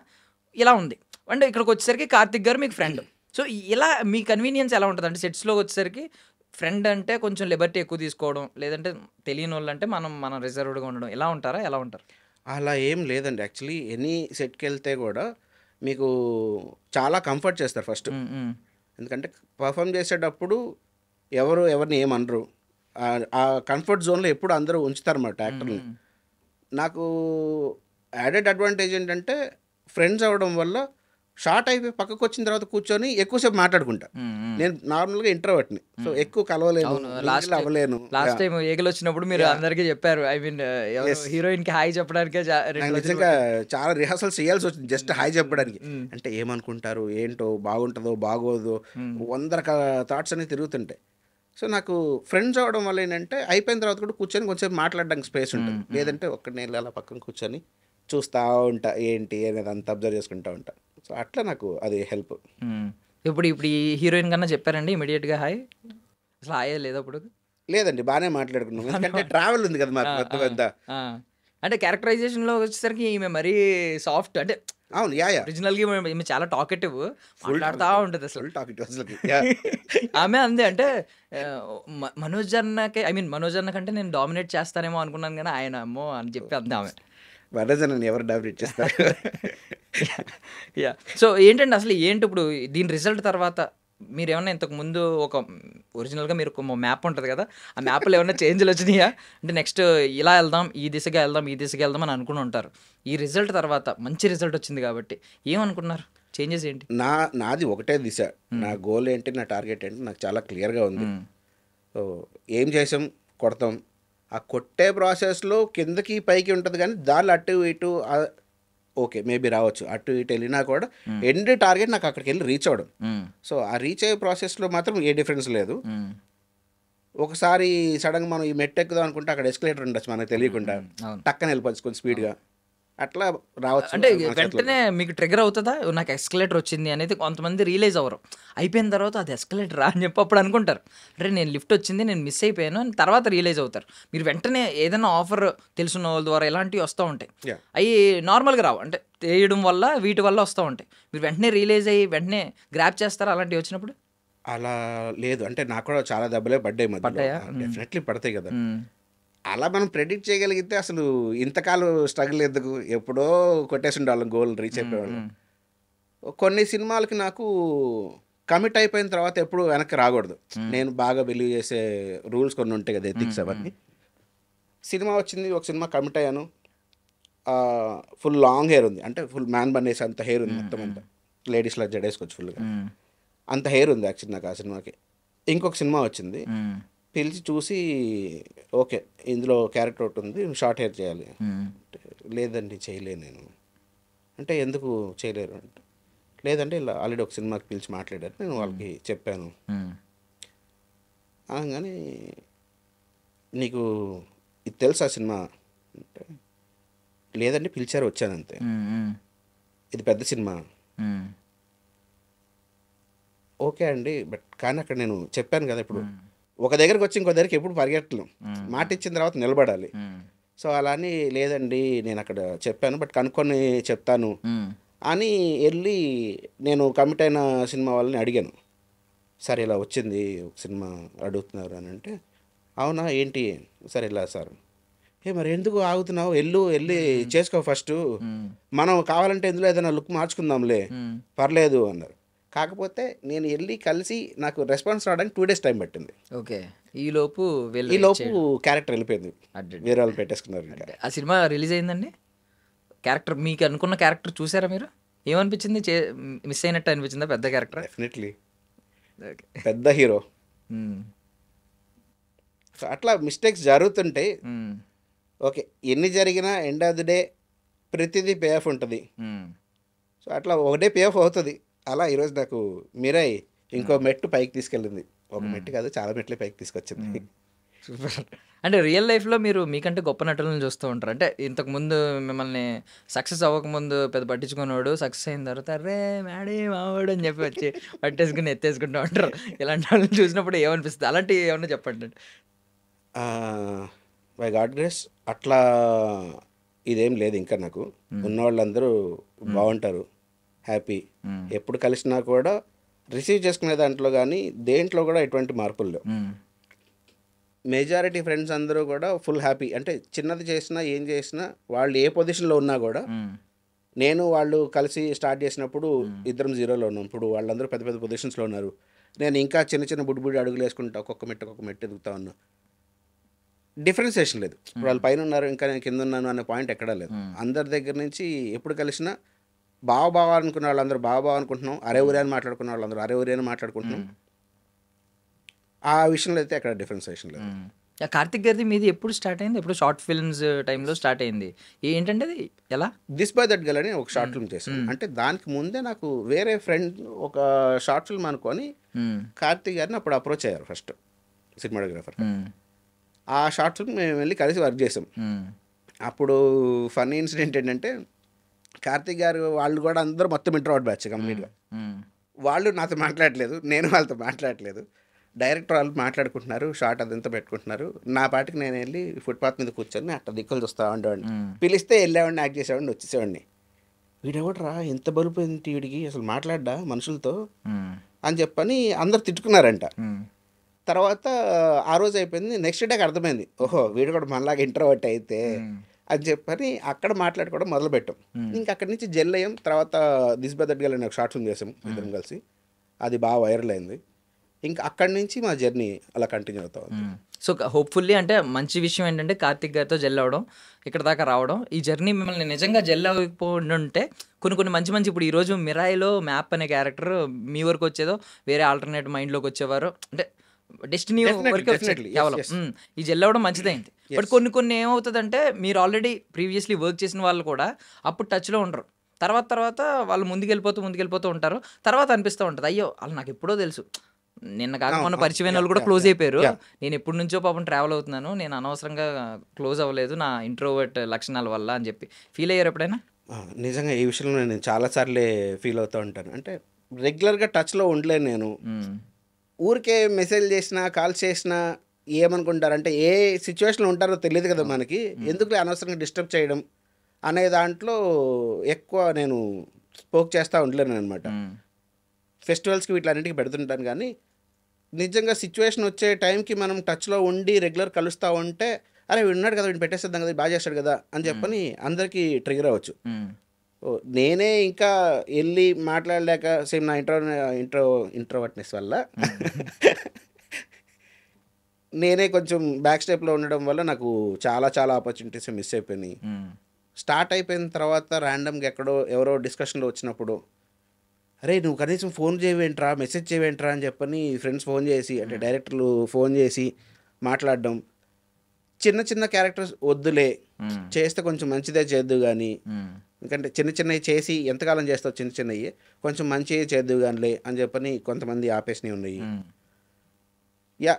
ఇలా ఉంది. అంటే ఇక్కడికి వచ్చేసరికి కార్తిక్ గారు మీకు ఫ్రెండ్. సో ఇలా మీ కన్వీనియన్స్ ఎలా ఉంటుంది? అంటే సెట్స్లో వచ్చేసరికి ఫ్రెండ్ అంటే కొంచెం లిబర్టీ ఎక్కువ తీసుకోవడం, లేదంటే తెలియని వాళ్ళు అంటే మనం రిజర్వ్డ్గా ఉండడం, ఎలా ఉంటారు? అలా ఏం లేదండి. యాక్చువల్లీ ఎనీ సెట్కి వెళ్తే కూడా మీకు చాలా కంఫర్ట్ చేస్తారు ఫస్ట్. ఎందుకంటే పర్ఫామ్ చేసేటప్పుడు ఎవరిని ఏమనరు. ఆ కంఫర్ట్ జోన్లో ఎప్పుడు అందరూ ఉంచుతారన్నమాట యాక్టర్ని. నాకు యాడెడ్ అడ్వాంటేజ్ ఏంటంటే ఫ్రెండ్స్ అవ్వడం వల్ల షార్ట్ అయిపోయి పక్కకు వచ్చిన తర్వాత కూర్చొని ఎక్కువసేపు మాట్లాడుకుంటా. నేను నార్మల్గా ఇంట్రోవర్ట్ని, సో ఎక్కువ కలవలేను, అవ్వలేను. లాస్ట్ టైం ఏగలు వచ్చినప్పుడు మీరు అందరికీ చెప్పారు, ఐ మీన్ హీరోయిన్ కి హాయ్ చెప్పడానికే నిజంగా చాలా రిహార్సల్స్ చేయాల్సి వచ్చింది జస్ట్ హాయ్ చెప్పడానికి. అంటే ఏమనుకుంటారు, ఏంటో, బాగుంటుందో బాగోదో, 100 రకాల థాట్స్ అనేవి తిరుగుతుంటాయి. సో నాకు ఫ్రెండ్స్ అవ్వడం వల్ల ఏంటంటే అయిపోయిన తర్వాత కూడా కూర్చొని కొంచెం మాట్లాడడానికి స్పేస్ ఉంటుంది. లేదంటే ఒక్కడిని అలా పక్కన కూర్చొని చూస్తూ ఉంటా ఏంటి అనేది అంతా అబ్జర్వ్ చేసుకుంటూ ఉంటా. సో అట్లా నాకు అది హెల్ప్. ఇప్పుడు ఈ హీరోయిన్ కన్నా చెప్పారండి ఇమీడియట్గా హాయ్? అసలు హాయే లేదా? అప్పుడు లేదండి, బాగానే మాట్లాడుకున్నాం. ఎందుకంటే ట్రావెల్ ఉంది కదా మాకు పెద్ద. అంటే క్యారెక్టరైజేషన్లో వచ్చేసరికి ఈమె మరీ సాఫ్ట్, అంటే అవును ఒరిజినల్గా ఈమె చాలా టాకెటివ్, మాట్లాడుతూ ఉంటుంది అసలు. ఆమె అందే అంటే మనోజ్ అన్న కంటే నేను డామినేట్ చేస్తానేమో అనుకున్నాను, కానీ ఆయన అమ్మో అని చెప్పి అందే ఆమె. వరదనని ఎవరు డామినేట్ చేస్తారు? సో ఏంటండి అసలు ఇప్పుడు దీని రిజల్ట్ తర్వాత మీరేమన్నా ఇంతకు ముందు ఒక ఒరిజినల్‌గా మీరు ఒక మ్యాప్ ఉంటది కదా! ఆ మ్యాప్‌లో ఏమన్నా చేంజ్‌లు వచ్చినాయా? అంటే నెక్స్ట్ ఇలా ఎళ్దాం, ఈ దిశగా ఎళ్దాం, ఈ దిశగా ఎళ్దాం అని అనుకుని ఉంటారు. ఈ రిజల్ట్ తర్వాత మంచి రిజల్ట్ వచ్చింది కాబట్టి ఏమనుకున్నారు? చేంజెస్ ఏంటి? నాది ఒకటే దిశ. నా గోల్ ఏంటి, నా టార్గెట్ ఏంటి నాకు చాలా క్లియర్‌గా ఉంది. హ్మ్. సో, ఏం చేసాం, కొడతాం. ఆ కొట్టే ప్రాసెస్‌లో కిందకి, పైకి ఉంటది గానీ, దారిలో అటు, ఇటు ఓకే. మేబీ రావచ్చు. అటు, ఇటు ఎళ్ళినా కూడా ఎండ్ టార్గెట్ నాకు అక్కడికెళ్ళి రీచ్ అవ్వడం. హ్మ్. సో, ఆ రీచ్ అయ్యే ప్రాసెస్‌లో మాత్రం ఏ డిఫరెన్స్ లేదు. హ్మ్. ఒకసారి సడెన్‌గా మనం ఈ మెట్టు ఎక్కుదాం అనుకుంటే అక్కడ ఎస్కలేటర్ ఉండొచ్చు మనకు తెలియకుండా. అవును. టక్కన వెళ్ళిపోవచ్చు కొంచెం స్పీడ్‌గా. అట్లా రావచ్చు. అంటే అది మన చేతిలో వెంటనే లేదు. మీకు ట్రిగ్గర్ అవుతదా? నాకు ఎస్కలేటర్ వచ్చింది అనేది కొంతమంది రియలైజ్ అవ్వరు. అయిపోయిన తర్వాత అది ఎస్కలేటరా అని చెప్పి అప్పుడు అనుకుంటారు. అరే నేను లిఫ్ట్ వచ్చింది, నేను మిస్ అయిపోయాను అని తర్వాత రియలైజ్ అవుతారు. మీరు వెంటనే ఏదైనా ఆఫర్ తెలుసున్న వాళ్ళ ద్వారా ఇలాంటివి వస్తూ ఉంటాయి. యాహ్! అయి నార్మల్‌గా రావు. అంటే తెలియడం వల్ల వీటి వల్ల వస్తూ ఉంటాయి. మీరు వెంటనే రియలైజ్ అయ్యి వెంటనే గ్రాబ్ చేస్తారా అలాంటివి వచ్చినప్పుడు? అలా లేదు. అంటే నాకు కూడా చాలా దెబ్బలే పడ్డాయి మధ్యలో. పడ్డాయా? హ్మ్. డెఫినెట్‌లీ పడతాయి కదా! హ్మ్. అలా మనం ప్రెడిక్ట్ చేయగలిగితే అసలు ఇంతకాలం స్ట్రగుల్ ఎందుకు? ఎప్పుడో కొట్టేసుండేవాళ్ళం గోల్ రీచ్ హ్మ్. అయిపోయేవాళ్ళం. హ్మ్. కొన్ని సినిమాలకి నాకు కమిట్ అయిపోయిన తర్వాత ఎప్పుడు వెనక్కి రాకూడదు. హ్మ్. నేను బాగా బిలీవ్ చేసే రూల్స్ కొన్ని ఉంటాయి కదా! ఎథిక్స్ హ్మ్. అవన్నీ. సినిమా వచ్చింది. ఒక సినిమా కమిట్ అయ్యాను. ఫుల్ లాంగ్ హెయిర్ ఉంది. అంటే ఫుల్ మ్యాన్ బన్ ఏసేంత హెయిర్ ఉంది హ్మ్. మొత్తం హ్మ్. అంతా. లేడీస్‌లా జడేసుకోవచ్చు ఫుల్‌గా. హ్మ్. అంత హెయిర్ ఉంది యాక్చువల్లీ నాకు ఆ సినిమాకి. ఇంకొక సినిమా వచ్చింది. హ్మ్. పిలిచి చూసి ఓకే. ఇందులో క్యారెక్టర్ ఒకటి ఉంది. షార్ట్ హెయిర్ చేయాలి. హ్మ్. అంటే, లేదండి చేయలేను నేను. అంటే ఎందుకు చేయలేరు అంటే, లేదంటే ఇలా ఆల్రెడీ ఒక సినిమాకి పిలిచి మాట్లాడారు. నేను వాళ్ళకి చెప్పాను. హ్మ్. అనగానే నీకు ఇది తెలుసా సినిమా అంటే, లేదండి పిలిచారు వచ్చానంతే. హ్మ్. హ్మ్. ఇది పెద్ద సినిమా. హ్మ్. ఓకే అండి. బట్ కానీ అక్కడ నేను చెప్పాను కదా ఇప్పుడు. హ్మ్. ఒక దగ్గరికి వచ్చి ఇంకో దగ్గరికి ఎప్పుడు పరిగెట్టలేం. హ్మ్. మాట ఇచ్చిన తర్వాత నిలబడాలి. హ్మ్. సో అలా అని లేదండి నేను అక్కడ చెప్పాను. బట్ కనుక్కొని చెప్తాను హ్మ్. అని వెళ్ళి నేను కమిట్ అయిన సినిమా వాళ్ళని అడిగాను. సార్ ఇలా వచ్చింది ఒక సినిమా అడుగుతున్నారు అని అంటే, అవునా ఏంటి? సార్ ఇలా సార్. మరి ఎందుకు ఆగుతున్నావు? వెళ్ళి హ్మ్. చేసుకో ఫస్టు. హ్మ్. మనం కావాలంటే ఇందులో ఏదైనా లుక్ మార్చుకుందాంలే. హ్మ్. పర్లేదు అన్నారు. కాకపోతే నేను వెళ్ళి కలిసి నాకు రెస్పాన్స్ రావడానికి 2 డేస్ టైం పట్టింది. ఓకే. ఈలోపు వీళ్ళు రీచ్ ఈలోపు చేయడం. క్యారెక్టర్ వెళ్ళిపోయింది. వేరే అడ్డడ్డ. వాళ్ళు పెట్టేసుకున్నారు ఇంకా. అంటే ఆ సినిమా రిలీజ్ అయిందండి? క్యారెక్టర్ మీకు అనుకున్న క్యారెక్టర్ చూసారా మీరు? ఏమనిపించింది? మిస్ అయినట్టు అనిపించిందా పెద్ద క్యారెక్టర్? డెఫినెట్లీ. ఓకే. పెద్ద హీరో. హ్మ్. సో అట్లా మిస్టేక్స్ జరుగుతుంటాయి. హ్మ్. ఓకే. ఎన్ని జరిగినా ఎండ్ ఆఫ్ ది డే ప్రతిదీ పే ఆఫ్ ఉంటది. హ్మ్. సో అట్లా ఒకటే పే ఆఫ్ అవుతది. అలా ఈరోజు నాకు మిరై ఇంకో మెట్టు పైకి తీసుకెళ్ళింది. ఒక హ్మ్. మెట్టు కాదు చాలా మెట్లే పైకి తీసుకొచ్చింది. హ్మ్. సూపర్. అంటే రియల్ లైఫ్‌లో మీరు మీకంటే గొప్ప నటులను చూస్తూ ఉంటారు. అంటే ఇంతకుముందు మిమ్మల్ని సక్సెస్ అవ్వకముందు పెద్ద పట్టించుకునేవాడు. సక్సెస్ అయిన తర్వాత అర్రే! మాడి మావోడు అని చెప్పి వచ్చి పట్టేసుకొని ఎత్తేసుకుంటూ ఉంటారు. ఇలాంటి వాళ్ళని చూసినప్పుడు ఏమనిపిస్తది? అలాంటివి ఏమన్నా చెప్పండి? బై గాడ్ గ్రేస్ అట్లా ఇదేం లేదు ఇంకా నాకు. హ్మ్. ఉన్నవాళ్ళందరూ బాగుంటారు. హ్యాపీ. హ్మ్. ఎప్పుడు కలిసినా కూడా రిసీవ్ చేసుకునే దాంట్లో కానీ దేంట్లో కూడా ఎటువంటి మార్పులు లేవు. హ్మ్. మెజారిటీ ఫ్రెండ్స్ అందరూ కూడా ఫుల్ హ్యాపీ. అంటే చిన్నది చేసినా ఏం చేసినా వాళ్ళు ఏ పొజిషన్లో ఉన్నా కూడా హ్మ్. నేను వాళ్ళు కలిసి స్టార్ట్ చేసినప్పుడు హ్మ్. ఇద్దరం జీరోలో ఉన్నాం. ఇప్పుడు వాళ్ళందరూ పెద్ద పెద్ద పొజిషన్స్లో ఉన్నారు. నేను ఇంకా చిన్న చిన్న బుడ్డి బుడ్డి అడుగులు వేసుకుంటా ఒక్కొక్క మెట్టు ఎదుగుతా ఉన్నా. డిఫరెన్సియేషన్ లేదు. ఇప్పుడు వాళ్ళు పైన ఉన్నారు ఇంకా నేను కింద ఉన్నాను అనే పాయింట్ ఎక్కడా లేదు. హ్మ్. అందరి దగ్గర నుంచి ఎప్పుడు కలిసినా బావ అనుకున్న వాళ్ళందరూ బావ అనుకుంటున్నాం. అరే ఊరే అని మాట్లాడుకున్న వాళ్ళందరూ అరే ఊరే అని మాట్లాడుకుంటున్నాం. హ్మ్. ఆ విషయంలో అయితే ఎక్కడ డిఫరెన్సియేషన్ లేదు. హ్మ్. కార్తిక్ గారిది మీది ఎప్పుడు స్టార్ట్ అయింది? ఎప్పుడు షార్ట్ ఫిల్మ్స్ టైంలో స్టార్ట్ అయింది. ఏంటంటే అది ఎలా? దిస్ బై దట్ గర్ల్ అని ఒక షార్ట్ హ్మ్. ఫిల్మ్ చేశాను. హ్మ్. అంటే దానికి ముందే నాకు వేరే ఫ్రెండ్ ఒక షార్ట్ ఫిల్మ్ అనుకొని హ్మ్. కార్తీక్ గారిని అప్పుడు అప్రోచ్ అయ్యారు ఫస్ట్ సినిమాటోగ్రాఫర్గా. హ్మ్. ఆ షార్ట్ ఫిల్మ్ మేము వెళ్ళి కలిసి వర్క్ చేసాం. హ్మ్. అప్పుడు ఫన్నీ ఇన్సిడెంట్ ఏంటంటే కార్తీక్ గారు వాళ్ళు కూడా అందరూ మొత్తం ఇంట్రోవర్ట్ బ్యాచ్ హ్మ్. కంప్లీట్గా. హ్మ్. వాళ్ళు నాతో మాట్లాడలేదు, నేను వాళ్ళతో మాట్లాడలేదు. డైరెక్టర్ వాళ్ళు మాట్లాడుకుంటున్నారు, షార్ట్ అదంతా పెట్టుకుంటున్నారు. నా పాటికి నేను వెళ్ళి ఫుట్పాత్ మీద కూర్చొని అట్లా దిక్కులు చూస్తూ ఉండేవాడిని. హ్మ్. పిలిస్తే వెళ్ళేవాడిని, యాక్ట్ చేసేవాడిని, వచ్చేసేవాడిని. వీడెవడరా ఎంత బలుపు ఏంటి వీడికి అసలు మాట్లాడ్డా మనుషులతో హ్మ్. అని చెప్పని అందరు తిట్టుకున్నారంట. హ్మ్. తర్వాత ఆ రోజు అయిపోయింది. నెక్స్ట్ డేకి అర్థమైంది, ఓహో వీడు కూడా మనలాగా ఇంట్రోవర్ట్ అయితే హ్మ్. అని చెప్పని అక్కడ మాట్లాడుకోవడం మొదలుపెట్టాం. హ్మ్. ఇంకా అక్కడి నుంచి జెల్ అయ్యాం. తర్వాత దిస్ బై దట్ గర్ల్ అనే ఒక షార్ట్ ఫిల్మ్ చేసాం ఇద్దరం కలిసి. అది బాగా వైరల్ అయింది. ఇంకా అక్కడి నుంచి మా జర్నీ అలా కంటిన్యూ అవుతా ఉంది. సో హోప్ఫుల్లీ అంటే మంచి విషయం ఏంటంటే కార్తిక్ గారితో జెల్ అవ్వడం, ఇక్కడ దాకా రావడం. ఈ జర్నీ మిమ్మల్ని నిజంగా జెల్ అవ్వకపోయి ఉంటే కొన్ని మంచి ఇప్పుడు ఈరోజు మిరాయిలో మ్యాప్ అనే క్యారెక్టర్ మీ వరకు వచ్చేదో వేరే ఆల్టర్నేట్ మైండ్లోకి వచ్చేవారు, అంటే డెస్టినీ వరకే వచ్చేది కేవలం. ఈ జెల్ అవ్వడం మంచిదైంది. బట్ కొన్ని ఏమవుతుందంటే మీరు ఆల్రెడీ ప్రీవియస్లీ వర్క్ చేసిన వాళ్ళు కూడా అప్పుడు టచ్లో ఉండరు. తర్వాత వాళ్ళు ముందుకెళ్ళిపోతూ ఉంటారు. తర్వాత అనిపిస్తూ ఉంటుంది, అయ్యో వాళ్ళు నాకు ఎప్పుడో తెలుసు, నిన్న కాక మొన్న పరిచయమైన వాళ్ళు కూడా క్లోజ్ అయిపోయారు, నేను ఎప్పటి నుంచో పాపం ట్రావెల్ అవుతున్నాను, నేను అనవసరంగా క్లోజ్ అవ్వలేదు నా ఇంట్రోవర్ట్ లక్షణాల వల్ల అని చెప్పి ఫీల్ అయ్యారు ఎప్పుడైనా? నిజంగా ఈ విషయంలో నేను చాలాసార్లే ఫీల్ అవుతూ ఉంటాను. అంటే రెగ్యులర్గా టచ్లో ఉండలేను నేను. ఊరికే మెసేజ్ చేసినా కాల్ చేసినా ఏమనుకుంటారంటే ఏ సిచ్యువేషన్లో ఉంటారో తెలియదు కదా మనకి, ఎందుకు అనవసరంగా డిస్టర్బ్ చేయడం అనే దాంట్లో ఎక్కువ నేను స్పోక్ చేస్తూ ఉండలేను అనమాట. ఫెస్టివల్స్కి వీటిలన్నింటికి పెడుతుంటాను, కానీ నిజంగా సిచ్యువేషన్ వచ్చే టైంకి మనం టచ్లో ఉండి రెగ్యులర్ కలుస్తూ ఉంటే అరే విన్నాడు కదా, వీడిని పెట్టేస్తాం కదా, బాగా చేస్తాడు కదా అని చెప్పని అందరికీ ట్రిగర్ అవ్వచ్చు. నేనే ఇంకా వెళ్ళి మాట్లాడలేక సేమ్ నా ఇంట్రోవర్ట్నెస్ వల్ల నేనే కొంచెం బ్యాక్ స్టెప్లో ఉండడం వల్ల నాకు చాలా ఆపర్చునిటీస్ మిస్ అయిపోయినాయి. స్టార్ట్ అయిపోయిన తర్వాత ర్యాండమ్గా ఎక్కడో ఎవరో డిస్కషన్లో వచ్చినప్పుడు అరే నువ్వు కనీసం ఫోన్ చేయవేంట్రా, మెసేజ్ చేయవేంట్రా అని చెప్పని ఫ్రెండ్స్ ఫోన్ చేసి, అంటే డైరెక్టర్లు ఫోన్ చేసి మాట్లాడడం, చిన్న క్యారెక్టర్స్ వద్దులే, చేస్తే కొంచెం మంచిదే చేద్దు కానీ, ఎందుకంటే చిన్నవి చేసి ఎంతకాలం చేస్తావు, చిన్నవి కొంచెం మంచిగా చేద్దు కానిలే అని చెప్పని కొంతమంది ఆపేసినవి ఉన్నాయి. యా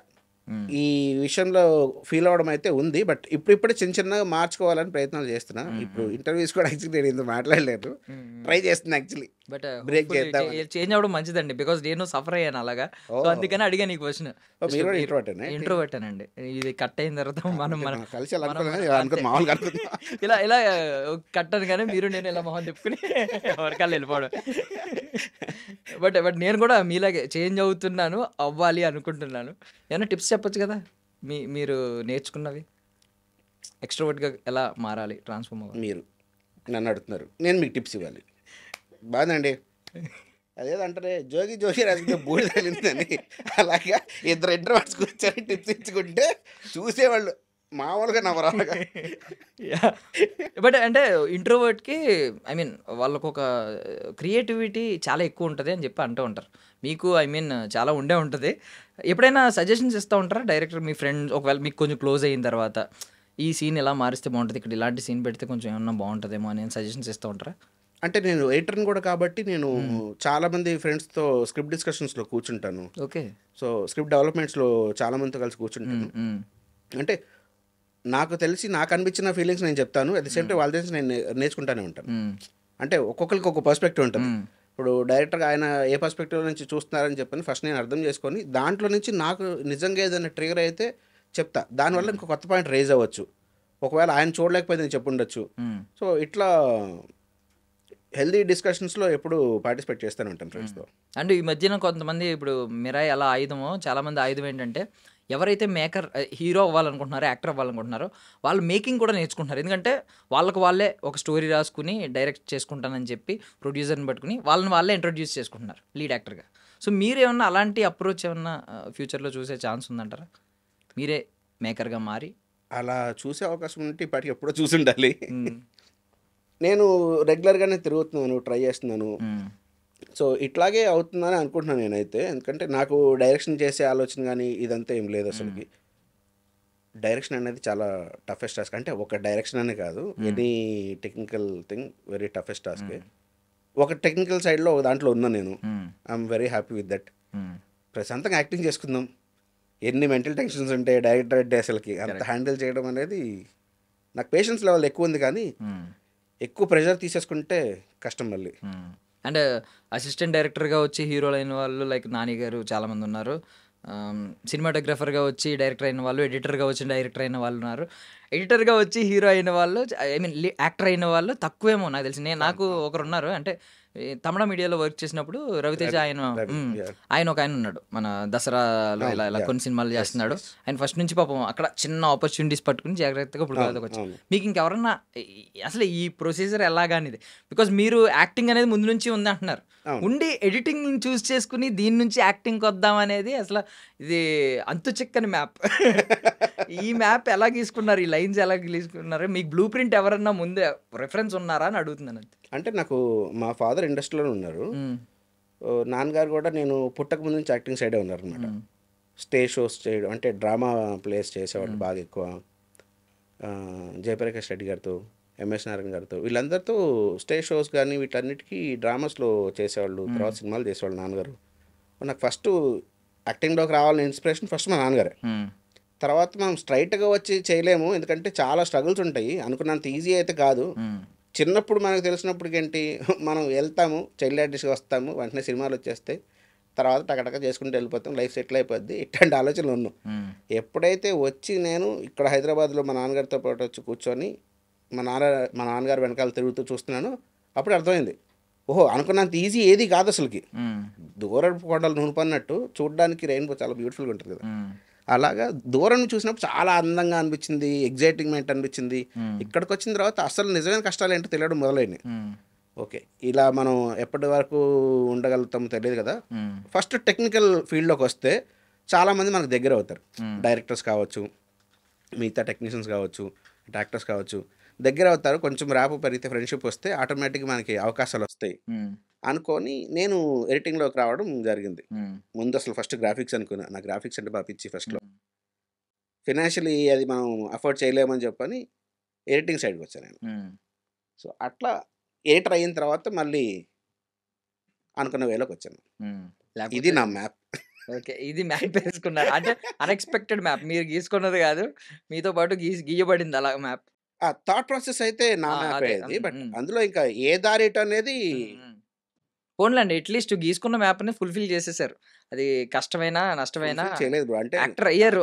ఈ విషయంలో ఫీల్ అవ్వడం అయితే ఉంది. బట్ ఇప్పుడిప్పుడే చిన్నగా మార్చుకోవాలని ప్రయత్నాలు చేస్తున్నా. ఇప్పుడు ఇంటర్వ్యూస్ కూడా యాక్చువల్లీ నేను ఇంత మాట్లాడలేను, ట్రై చేస్తున్నా యాక్చువల్లీ. బట్ బ్రేక్ చేద్దాం, చేంజ్ అవ్వడం మంచిదండి, బికాస్ నేను సఫర్ అయ్యాను అలాగా. సో అందుకని అడిగాను ఈ క్వశ్చన్. ఇంట్రోవర్ట్ అండి, ఇది కట్ అయిన తర్వాత మనం కలిసి ఇలా కట్ అని కానీ మీరు నేను ఇలా మొహం తిప్పుకుని ఎవరికల్లా వెళ్ళిపోవడం. బట్ నేను కూడా మీలాగే చేంజ్ అవుతున్నాను, అవ్వాలి అనుకుంటున్నాను. ఏమైనా టిప్స్ చెప్పొచ్చు కదా మీరు నేర్చుకున్నవి, ఎక్స్ట్రోవర్ట్గా ఎలా మారాలి, ట్రాన్స్ఫార్మ్ అవ్వాలి? మీరు నన్ను అడుగుతున్నారు, నేను మీకు టిప్స్ ఇవ్వాలి. బాగుందండి, అదేదంటారే జోగి రాజకీయ బూడి తగిలిందని, అలాగా ఇద్దరు ఇంట్రోవర్ట్స్ కూర్చొని టిప్స్ ఇచ్చుకుంటే చూసేవాళ్ళు మామూలుగా నవ్వరాగా. బట్ అంటే ఇంట్రోవర్ట్కి ఐ మీన్ వాళ్ళకు ఒక క్రియేటివిటీ చాలా ఎక్కువ ఉంటుంది అని చెప్పి అంటూ ఉంటారు. మీకు ఐ మీన్ చాలా ఉండే ఉంటుంది. ఎప్పుడైనా సజెషన్స్ ఇస్తూ ఉంటారా డైరెక్టర్, మీ ఫ్రెండ్స్ ఒకవేళ మీకు కొంచెం క్లోజ్ అయిన తర్వాత ఈ సీన్ ఎలా మారిస్తే బాగుంటుంది, ఇక్కడ ఇలాంటి సీన్ పెడితే కొంచెం ఏమన్నా బాగుంటుందేమో అని సజెషన్స్ ఇస్తూ ఉంటారా? అంటే నేను ఎడిటర్ని కూడా కాబట్టి నేను చాలామంది ఫ్రెండ్స్తో స్క్రిప్ట్ డిస్కషన్స్లో కూర్చుంటాను. ఓకే. సో స్క్రిప్ట్ డెవలప్మెంట్స్లో చాలామందితో కలిసి కూర్చుంటాను. అంటే నాకు తెలిసి నాకు అనిపించిన ఫీలింగ్స్ నేను చెప్తాను, అట్ ది సేమ్ టైం వాళ్ళ తెలిసి నేను నేర్చుకుంటానే ఉంటాను. అంటే ఒక్కొక్కరికి ఒక పర్స్పెక్టివ్ ఉంటుంది. ఇప్పుడు డైరెక్టర్గా ఆయన ఏ పర్స్పెక్టివ్ నుంచి చూస్తున్నారని చెప్పని ఫస్ట్ నేను అర్థం చేసుకొని దాంట్లో నుంచి నాకు నిజంగా ఏదైనా ట్రిగర్ అయితే చెప్తా, దానివల్ల ఇంకో కొత్త పాయింట్ రేజ్ అవ్వచ్చు. ఒకవేళ ఆయన చూడలేకపోతే నేను చెప్పుండొచ్చు. సో ఇట్లా హెల్దీ డిస్కషన్స్లో ఎప్పుడు పార్టిసిపేట్ చేస్తూనే ఉంటాను ఫ్రెండ్స్తో. అండ్ ఈ మధ్యన కొంతమంది ఇప్పుడు మిరాయి ఎలా ఆయుధమో, చాలామంది ఆయుధం ఏంటంటే ఎవరైతే మేకర్ హీరో అవ్వాలనుకుంటున్నారో, యాక్టర్ అవ్వాలనుకుంటున్నారో వాళ్ళు మేకింగ్ కూడా నేర్చుకుంటున్నారు. ఎందుకంటే వాళ్ళే ఒక స్టోరీ రాసుకుని డైరెక్ట్ చేసుకుంటానని చెప్పి ప్రొడ్యూసర్ని పట్టుకుని వాళ్ళే ఇంట్రొడ్యూస్ చేసుకుంటున్నారు లీడ్ యాక్టర్గా. సో మీరేమన్నా అలాంటి అప్రోచ్ ఏమన్నా ఫ్యూచర్లో చూసే ఛాన్స్ ఉందంటారా? మీరే మేకర్గా మారి అలా చూసే అవకాశం ఉంటే ఇప్పటికి ఎప్పుడో చూసి ఉండాలి. నేను రెగ్యులర్గానే తిరుగుతున్నాను, ట్రై చేస్తున్నాను. సో ఇట్లాగే అవుతుందని అనుకుంటున్నాను నేనైతే. ఎందుకంటే నాకు డైరెక్షన్ చేసే ఆలోచన కానీ ఇదంతా ఏం లేదు అసలుకి. డైరెక్షన్ అనేది చాలా టఫెస్ట్ టాస్క్. అంటే ఒక డైరెక్షన్ అనే కాదు, any technical thing very toughest task. ఒక టెక్నికల్ సైడ్లో ఒక దాంట్లో ఉన్నా నేను. I'm very happy with that. ప్రశాంతంగా యాక్టింగ్ చేసుకుందాం, ఎన్ని మెంటల్ టెన్షన్స్ ఉంటాయి డైరెక్టర్ అంటే అసలుకి అంత హ్యాండిల్ చేయడం అనేది నాకు పేషెన్స్ లెవెల్ ఎక్కువ ఉంది, కానీ ఎక్కువ ప్రెషర్ తీసేసుకుంటే కష్టం మళ్ళీ. అండ్ అసిస్టెంట్ డైరెక్టర్గా వచ్చి హీరోలు అయిన వాళ్ళు లైక్ నాని గారు చాలామంది ఉన్నారు, సినిమాటోగ్రఫర్గా వచ్చి డైరెక్టర్ అయిన వాళ్ళు, ఎడిటర్గా వచ్చి డైరెక్టర్ అయిన వాళ్ళు ఉన్నారు, ఎడిటర్గా వచ్చి హీరో అయిన వాళ్ళు, ఐ మీన్ యాక్టర్ అయిన వాళ్ళు తక్కువేమో నాకు తెలిసి. నాకు ఒకరు ఉన్నారు, అంటే తమిళ మీడియాలో వర్క్ చేసినప్పుడు రవితేజ ఆయన రవి ఆయన ఒక ఆయన ఉన్నాడు మన దసరాలో ఇలా ఇలా కొన్ని సినిమాలు చేస్తున్నాడు. ఆయన ఫస్ట్ నుంచి పాపం అక్కడ చిన్న ఆపర్చునిటీస్ పట్టుకుని జాగ్రత్తగా ఇప్పుడు వచ్చాడు. మీకు ఇంకెవరన్నా అసలు ఈ ప్రొసీజర్ ఎలాగానిది, బికాజ్ మీరు యాక్టింగ్ అనేది ముందు నుంచి ఉంది అంటున్నారు, ఉండి ఎడిటింగ్ చూస్ చేసుకుని దీని నుంచి యాక్టింగ్కి వద్దాం అనేది అసలు ఇది అంతు చిక్కని మ్యాప్. ఈ మ్యాప్ ఎలా గీసుకున్నారు, ఈ లైన్స్ ఎలా గీసుకున్నారు, మీకు బ్లూ ప్రింట్ ఎవరన్నా ముందే రిఫరెన్స్ ఉన్నారా అని అడుగుతున్నాను. అంటే నాకు మా ఫాదర్ ఇండస్ట్రీలో ఉన్నారు, నాన్నగారు కూడా నేను పుట్టక ముందు నుంచి యాక్టింగ్ సైడే ఉన్నారు అనమాట. స్టేజ్ షోస్ చేయడం అంటే డ్రామా ప్లేస్ చేసేవాళ్ళు బాగా ఎక్కువ. జయప్రకాష్ రెడ్డి గారితో, ఎంఎస్ నారాయణ గారితో, వీళ్ళందరితో స్టేజ్ షోస్ కానీ వీటన్నిటికీ డ్రామాస్లో చేసేవాళ్ళు. తర్వాత సినిమాలు చేసేవాళ్ళు నాన్నగారు. నాకు ఫస్ట్ యాక్టింగ్లోకి రావాలని ఇన్స్పిరేషన్ ఫస్ట్ మా నాన్నగారే. తర్వాత మనం స్ట్రైట్గా వచ్చి చేయలేము, ఎందుకంటే చాలా స్ట్రగుల్స్ ఉంటాయి, అనుకున్నంత ఈజీ అయితే కాదు. చిన్నప్పుడు మనకు తెలిసినప్పటికి ఏంటి, మనం వెళ్తాము చైల్డ్ ఆర్టిస్ట్గా వస్తాము, వెంటనే సినిమాలు వచ్చేస్తాయి, తర్వాత టకటక చేసుకుంటూ వెళ్ళిపోతాం, లైఫ్ సెటిల్ అయిపోద్ది, ఇట్లాంటి ఆలోచనలు ఉన్నాం. ఎప్పుడైతే వచ్చి నేను ఇక్కడ హైదరాబాద్లో మా నాన్నగారితో పాటు వచ్చి కూర్చొని మా నాన్నగారు వెనకాల తిరుగుతూ చూస్తున్నాను, అప్పుడు అర్థమైంది, ఓహో అనుకున్నంత ఈజీ ఏది కాదు అసలుకి. దూరం కొండలు నూనె పన్నట్టు చూడడానికి రెయిన్బో చాలా బ్యూటిఫుల్గా ఉంటుంది కదా, అలాగా దూరం చూసినప్పుడు చాలా అందంగా అనిపించింది, ఎగ్జైటింగ్మెంట్ అనిపించింది. ఇక్కడికి వచ్చిన తర్వాత అసలు నిజమైన కష్టాలు ఏంటో తెలియడం మొదలైనవి. ఓకే, ఇలా మనం ఎప్పటి వరకు ఉండగలుగుతామో తెలియదు కదా. ఫస్ట్ టెక్నికల్ ఫీల్డ్లోకి వస్తే చాలామంది మనకు దగ్గర అవుతారు, డైరెక్టర్స్ కావచ్చు, మిగతా టెక్నీషియన్స్ కావచ్చు, యాక్టర్స్ కావచ్చు, దగ్గర అవుతారు. కొంచెం ర్యాప్ పెరిగితే, ఫ్రెండ్షిప్ వస్తే ఆటోమేటిక్గా మనకి అవకాశాలు వస్తాయి అనుకొని నేను ఎడిటింగ్లోకి రావడం జరిగింది. ముందు అసలు ఫస్ట్ గ్రాఫిక్స్ అనుకున్నా, నా గ్రాఫిక్స్ అంటే బాగా పిచ్చి ఫస్ట్లో. ఫినాన్షియలీ అది మనం అఫోర్డ్ చేయలేమని చెప్పని ఎడిటింగ్ సైడ్కి వచ్చాను నేను. సో అట్లా ఎడిటర్ అయిన తర్వాత మళ్ళీ అనుకున్న వేలోకి వచ్చాను. ఇది నా మ్యాప్. ఓకే, ఇది మ్యాప్ వేసుకున్నారు అంటే అన్ఎక్స్పెక్టెడ్ మ్యాప్, మీరు గీసుకున్నది కాదు, మీతో పాటు గీయబడింది అలా మ్యాప్. థాట్ ప్రాసెస్ అయితే నా మ్యాప్ అయ్యేది, బట్ అందులో ఇంకా ఏ దారి అనేది పోన్లండి, అట్లీస్ట్ గీసుకున్న మ్యాప్ ని ఫుల్ఫిల్ చేసేసారు. అది కష్టమైనా నష్టమైనా చేయలేదు బ్రో. అంటే యాక్టర్ అయ్యారు.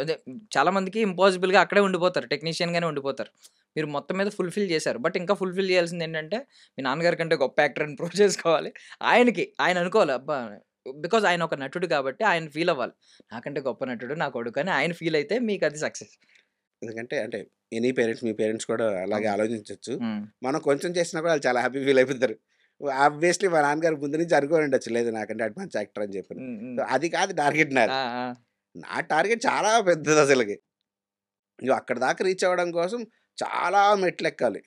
అదే చాలా మందికి ఇంపాసిబుల్ గా అక్కడే ఉండిపోతారు, టెక్నీషియన్ గానే ఉండిపోతారు. మీరు మొత్తం మీద ఫుల్ఫిల్ చేశారు. బట్ ఇంకా ఫుల్ఫిల్ చేయాల్సింది ఏంటంటే మీ నాన్నగారి కంటే గొప్ప యాక్టర్ అని ప్రూవ్ చేసుకోవాలి. ఆయన అనుకోవాలి, అబ్బా బికాజ్ ఆయన ఒక నటుడు కాబట్టి ఆయన ఫీల్ అవ్వాలి, నాకంటే గొప్ప నటుడు నా కొడుకు అని ఆయన ఫీల్ అయితే మీకు అది సక్సెస్. ఎందుకంటే అంటే ఎనీ పేరెంట్స్, మీ పేరెంట్స్ కూడా అలాగే ఆలోచించవచ్చు. మనం కొంచెం చేసినా కూడా వాళ్ళు చాలా హ్యాపీ ఫీల్ అయిపోతారు. ఆబ్వియస్లీ మా నాన్నగారు ముందు నుంచి అనుకోని ఉండొచ్చు, లేదు నాకంటే అటు మంచి యాక్టర్ అని చెప్పి. అది కాదు టార్గెట్ నాది. నా టార్గెట్ చాలా పెద్దది అసలుకి. అక్కడ దాకా రీచ్ అవ్వడం కోసం చాలా మెట్లు ఎక్కాలి.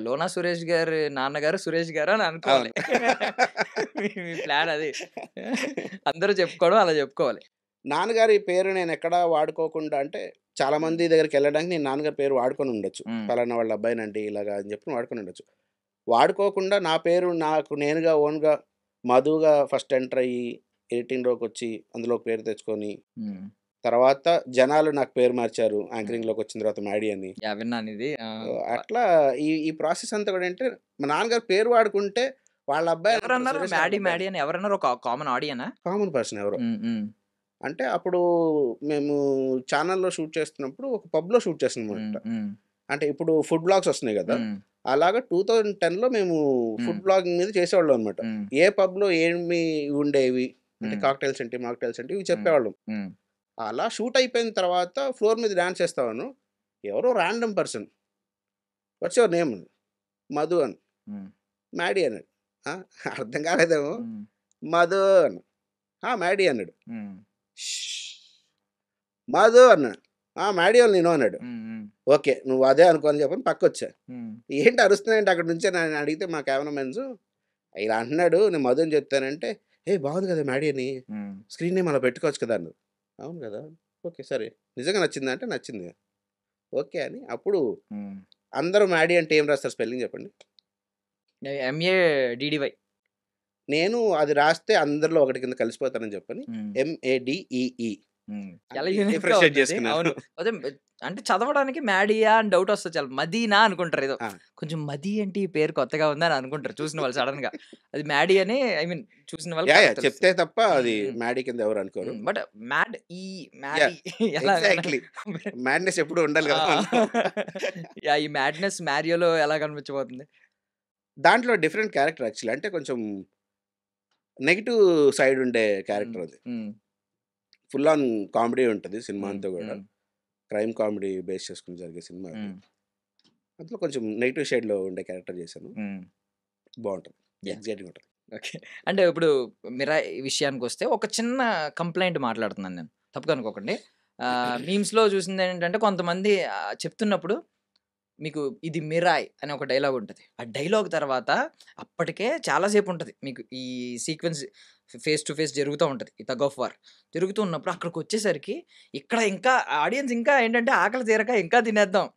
లోనా సురేష్ గారు నాన్నగారు సురేష్ గారు అని అనుకోవాలి. మీ ప్లాన్ అది, అందరూ చెప్పుకోవడం అలా చెప్పుకోవాలి. నాన్నగారి పేరు నేను ఎక్కడా వాడుకోకుండా, అంటే చాలా మంది దగ్గరికి వెళ్ళడానికి నేను నాన్నగారి పేరు వాడుకొని ఉండొచ్చు, పలానా వాళ్ళ అబ్బాయినండి ఇలాగా అని చెప్పి వాడుకొని ఉండొచ్చు. వాడుకోకుండా నా పేరు నాకు నేనుగా ఓన్గా మధుగా ఫస్ట్ ఎంటర్ అయ్యి ఎడిటింగ్లోకి వచ్చి అందులో పేరు తెచ్చుకొని, తర్వాత జనాలు నాకు పేరు మార్చారు యాంకరింగ్లోకి వచ్చిన తర్వాత మ్యాడీ అని. అట్లా ఈ ప్రాసెస్ అంతా కూడా అంటే మా నాన్నగారు పేరు వాడుకుంటే వాళ్ళ అబ్బాయి ఎవరన్నారు, ఒక కామన్ ఆడియనా, కామన్ పర్సన్ ఎవరో. అంటే అప్పుడు మేము ఛానల్లో షూట్ చేస్తున్నప్పుడు ఒక పబ్లో షూట్ చేస్తున్నాం. అంటే ఇప్పుడు ఫుడ్ బ్లాగ్స్ వస్తున్నాయి కదా, అలాగా 2010లో మేము ఫుడ్ బ్లాగింగ్ మీద చేసేవాళ్ళం అనమాట. ఏ పబ్లో ఏమి ఉండేవి అంటే కాక్టైల్స్ ఏంటి, మాక్టైల్స్ ఏంటి ఇవి చెప్పేవాళ్ళం. అలా షూట్ అయిపోయిన తర్వాత ఫ్లోర్ మీద డాన్స్ చేస్తాను, ఎవరో random person what's your name, Madhu అని, మ్యాడీ అన్నాడు. అర్థం కాలేదేమో, మధు అన్న, మ్యాడీ అన్నాడు. మధు అన్నాడు, మ్యాడీ వాళ్ళు నేను అన్నాడు. ఓకే నువ్వు అదే అనుకోని చెప్పని పక్క వచ్చా. ఏంటి అరుస్తున్నాయంటే అక్కడ నుంచే నేను అడిగితే మా కెమెరామెన్స్ ఇలా అంటున్నాడు, నేను మధు అని చెప్తానంటే, బాగుంది కదా మ్యాడీ అని, స్క్రీన్ నేమ్ అలా పెట్టుకోవచ్చు కదా అన్నారు. అవును కదా, ఓకే సరే నిజంగా నచ్చిందా అంటే నచ్చింది, ఓకే అని. అప్పుడు అందరూ మ్యాడీ అంటే ఏం రాస్తారు స్పెల్లింగ్ చెప్పండి. MADDY. నేను అది రాస్తే అందరిలో ఒకటి కింద కలిసిపోతానని చెప్పని MADEE అవును, అదే అంటే చదవడానికి మ్యాడియా అని డౌట్ వస్తుంది, చాలా మదీనా అనుకుంటారు, ఏదో కొంచెం మదీ అంటే ఈ పేరు కొత్తగా ఉందని అనుకుంటారు చూసిన వాళ్ళు సడన్ గా. అది మ్యాడీ అని ఐ మీన్ చూసిన వాళ్ళు చెప్తే తప్ప అది మ్యాడీ కింద ఎవరు అనుకోరు. బట్ మ్యాడ్నెస్ ఎప్పుడు ఉండాలి కదా. ఈ మ్యాడ్నెస్ మ్యారియోలో ఎలా కనిపించబోతుంది? దాంట్లో డిఫరెంట్ క్యారెక్టర్ యాక్చువల్లీ. అంటే కొంచెం నెగెటివ్ సైడ్ ఉండే హ్మ్. క్యారెక్టర్ అది. హ్మ్. ఫుల్ ఆన్ కామెడీ ఉంటది సినిమా హ్మ్. అంతా గూడా. హ్మ్. క్రైమ్ కామెడీ బేస్ చేసుకొని జరిగే సినిమా అది. హ్మ్. అందులో కొంచెం నెగెటివ్ షేడ్‌లో ఉండే క్యారెక్టర్ చేశాను. హ్మ్. బావుంటది. యాహ్! ఎక్సైటింగ్ ఉంటది. ఓకే. అంటే ఇప్పుడు 'మిరాయ్' విషయానికొస్తే ఒక చిన్న కంప్లెయింట్ మాట్లాడుతున్నాను నేను. తప్పుగా అనుకోకండి. మీమ్స్‌లో చూసిందేంటంటే కొంతమంది చెప్తున్నప్పుడు మీకు ఇది 'మిరాయ్' అని ఒక డైలాగ్ ఉంటది. ఆ డైలాగ్ తర్వాత అప్పటికే చాలా సేపు ఉంటది. మీకు ఈ సీక్వెన్స్ ఫేస్ టు ఫేస్ జరుగుతా ఉంటది. ఈ టగ్ ఆఫ్ వార్. జరుగుతూ ఉన్నప్పుడు అక్కడికొచ్చేసరికి ఇక్కడ ఇంకా ఆడియన్స్ ఇంకా ఏంటంటే ఆకలి తీరక ఇంకా తినేద్దాం.